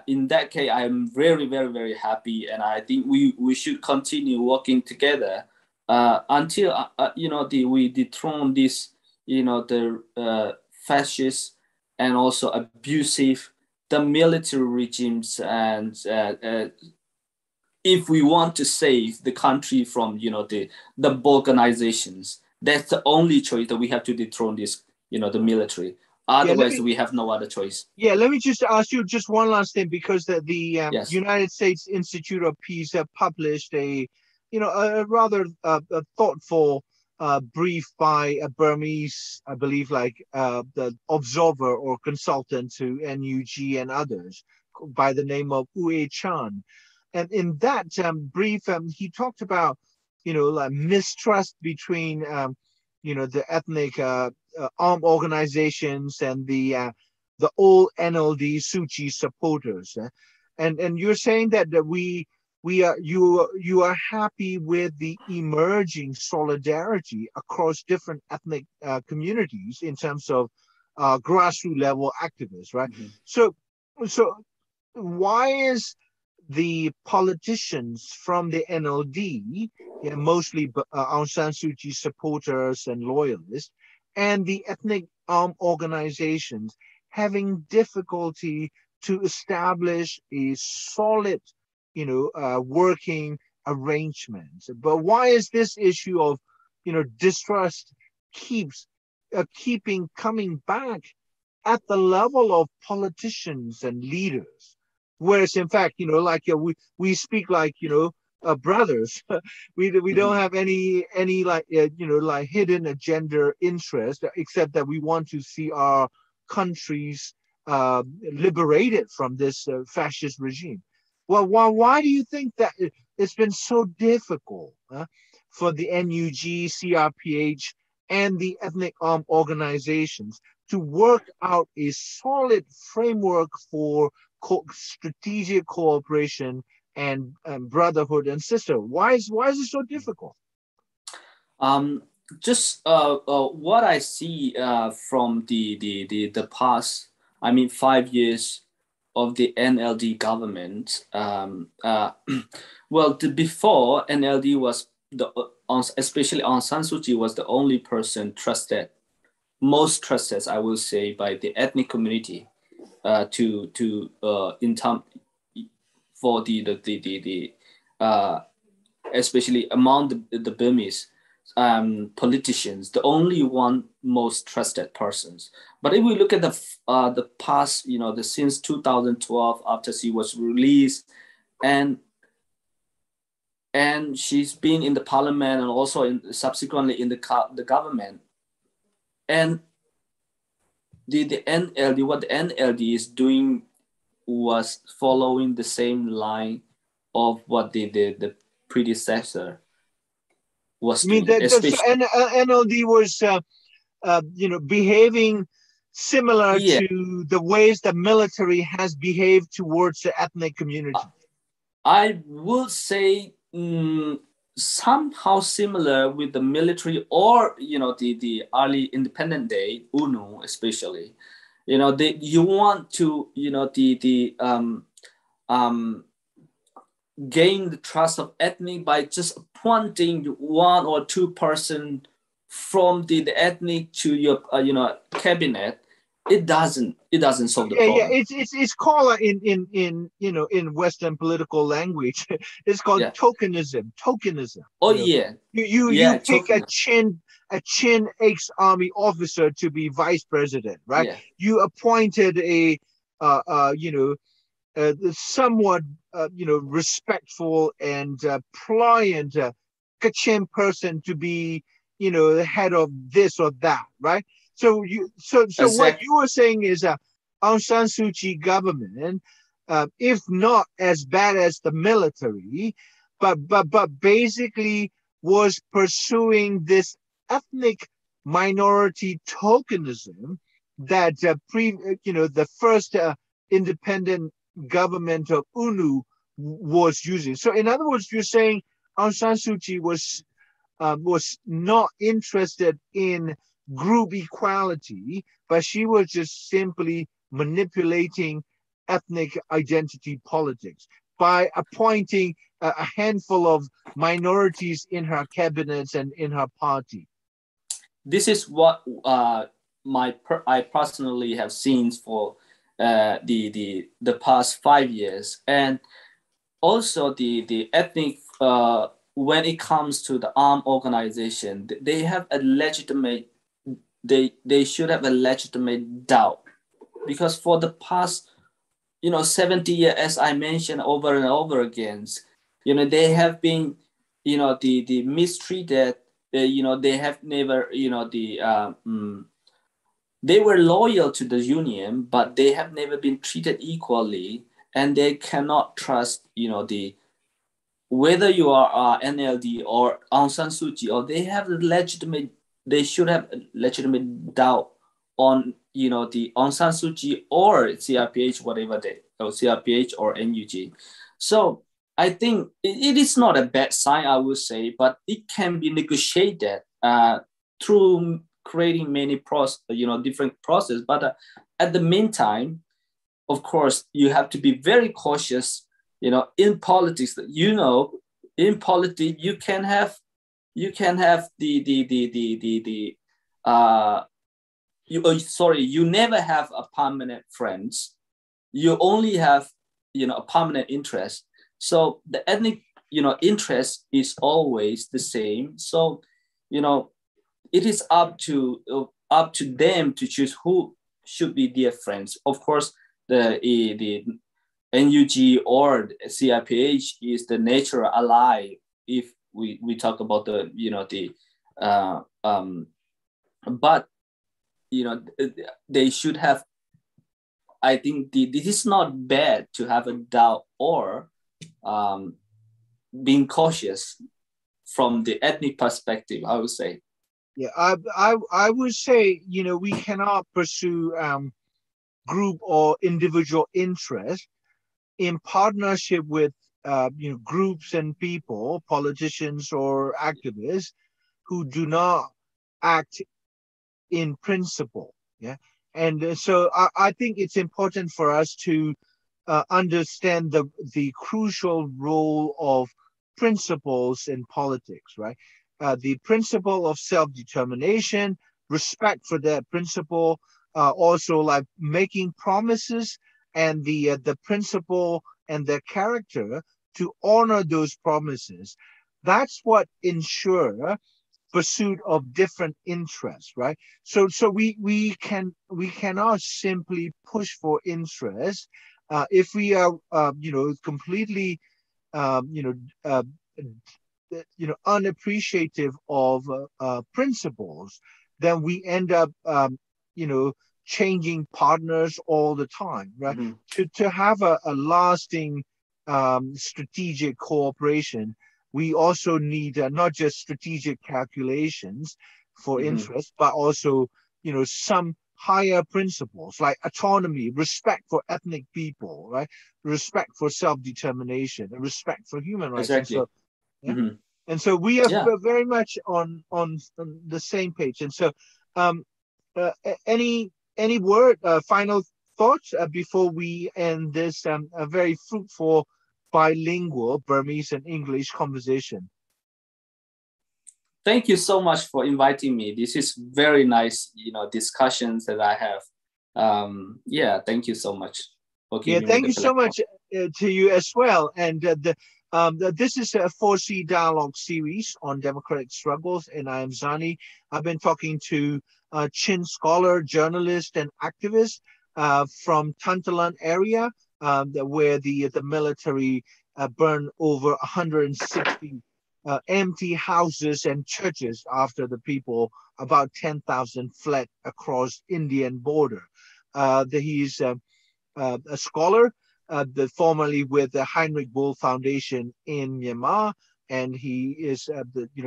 in that case, I'm very, very, very happy, and I think we should continue working together until we dethrone this the fascist and also abusive the military regimes, and if we want to save the country from the Balkanizations, that's the only choice, that we have to dethrone this the military. Otherwise, we have no other choice. Yeah, let me just ask you just one last thing, because the Yes. United States Institute of Peace have published a rather thoughtful brief by a Burmese, I believe, like the observer or consultant to NUG and others, by the name of Ue Chan. And in that brief, he talked about, like mistrust between, the ethnic armed organizations and the old NLD Suu Kyi supporters. And you're saying that we you are happy with the emerging solidarity across different ethnic communities in terms of grassroots level activists, right? Mm-hmm. So why is the politicians from the NLD, mostly Aung San Suu Kyi supporters and loyalists, and the ethnic organizations having difficulty to establish a solid, working arrangement? But why is this issue of, distrust keeping coming back at the level of politicians and leaders? Whereas, in fact, we speak like, brothers. we don't have any like like hidden agenda interest, except that we want to see our countries liberated from this fascist regime. Well, why do you think that it's been so difficult for the NUG, CRPH, and the ethnic organizations to work out a solid framework for strategic cooperation and brotherhood and sister? Why is it so difficult? Just what I see from the past, 5 years of the NLD government. Well, before NLD was especially Aung San Suu Kyi was the only person most trusted, I will say, by the ethnic community in term for the especially among the Burmese politicians, the only one most trusted persons. But if we look at the past, since 2012, after she was released, and she's been in the parliament and also subsequently in the government, and the NLD, what the NLD is doing was following the same line of what the predecessor was doing. NLD was behaving similar to the ways the military has behaved towards the ethnic community. I would say somehow similar with the military, or the early independent day, UNO especially. You want to gain the trust of ethnic by just appointing one or two person from the ethnic to your cabinet. It doesn't solve the problem. It's called in Western political language. It's called tokenism. Oh yeah. You pick a Chin ex-army officer to be vice president, right? Yeah. You appointed a somewhat respectful and pliant Kachin person to be the head of this or that, right? So exactly. What you were saying is Aung San Suu Kyi government, if not as bad as the military, but basically was pursuing this ethnic minority tokenism that the first independent government of UNU was using. So in other words, you're saying Aung San Suu Kyi was not interested in group equality, but she was just simply manipulating ethnic identity politics by appointing a handful of minorities in her cabinets and in her party. This is what I personally have seen for the past 5 years, and also the ethnic. When it comes to the armed organization, they have a legitimate. They should have a legitimate doubt, because for the past 70 years, as I mentioned over and over again, they have been the mistreated. They have never they were loyal to the union, but they have never been treated equally, and they cannot trust whether you are NLD or Aung San Suu Kyi, or they should have a legitimate doubt on the Aung San Suu Kyi or CRPH, whatever or CRPH or NUG. So I think it is not a bad sign, I would say, but it can be negotiated through creating many different process. But at the meantime, of course, you have to be very cautious. In politics, in politics, you can have you never have a permanent friends. You only have a permanent interest. So the ethnic interest is always the same. So it is up to them to choose who should be their friends. Of course, the NUG or CIPH is the natural ally if we talk about but they should have. I think this is not bad to have a doubt or being cautious from the ethnic perspective, I would say. Yeah, I would say, we cannot pursue group or individual interest in partnership with groups and people, politicians or activists who do not act in principle. Yeah. And so I think it's important for us to understand the crucial role of principles in politics, right? The principle of self-determination, respect for that principle, also like making promises, and the principle and the character to honor those promises. That's what ensure pursuit of different interests, right? So we cannot simply push for interest if we are completely unappreciative of principles. Then we end up changing partners all the time, right? Mm-hmm. To have a lasting strategic cooperation, we also need not just strategic calculations for Mm-hmm. interest, but also some higher principles like autonomy, respect for ethnic people, right? Respect for self-determination, and respect for human rights. Exactly. And so, yeah. Mm-hmm. And so we are very much on the same page. And so, any final thoughts before we end this a very fruitful bilingual Burmese and English conversation? Thank you so much for inviting me. This is very nice, discussions that I have. Thank you so much for giving me thank the you so platform. much to you as well. And this is a 4C dialogue series on democratic struggles, and I am Zani. I've been talking to Chin scholar, journalist, and activist from Tantalan area, where the military burned over 160 empty houses and churches after the people, about 10,000, fled across Indian border. He's a scholar, formerly with the Heinrich Boell Foundation in Myanmar, and he is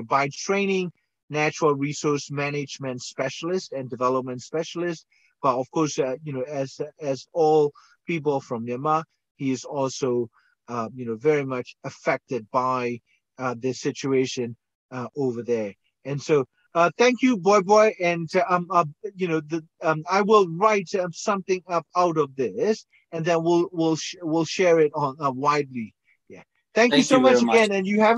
by training natural resource management specialist and development specialist. But of course, as all people from Myanmar, he is also very much affected by the situation over there. And so thank you, Boy, and I will write something up out of this, and then we'll share it on widely. Yeah. Thank you so much again, and you have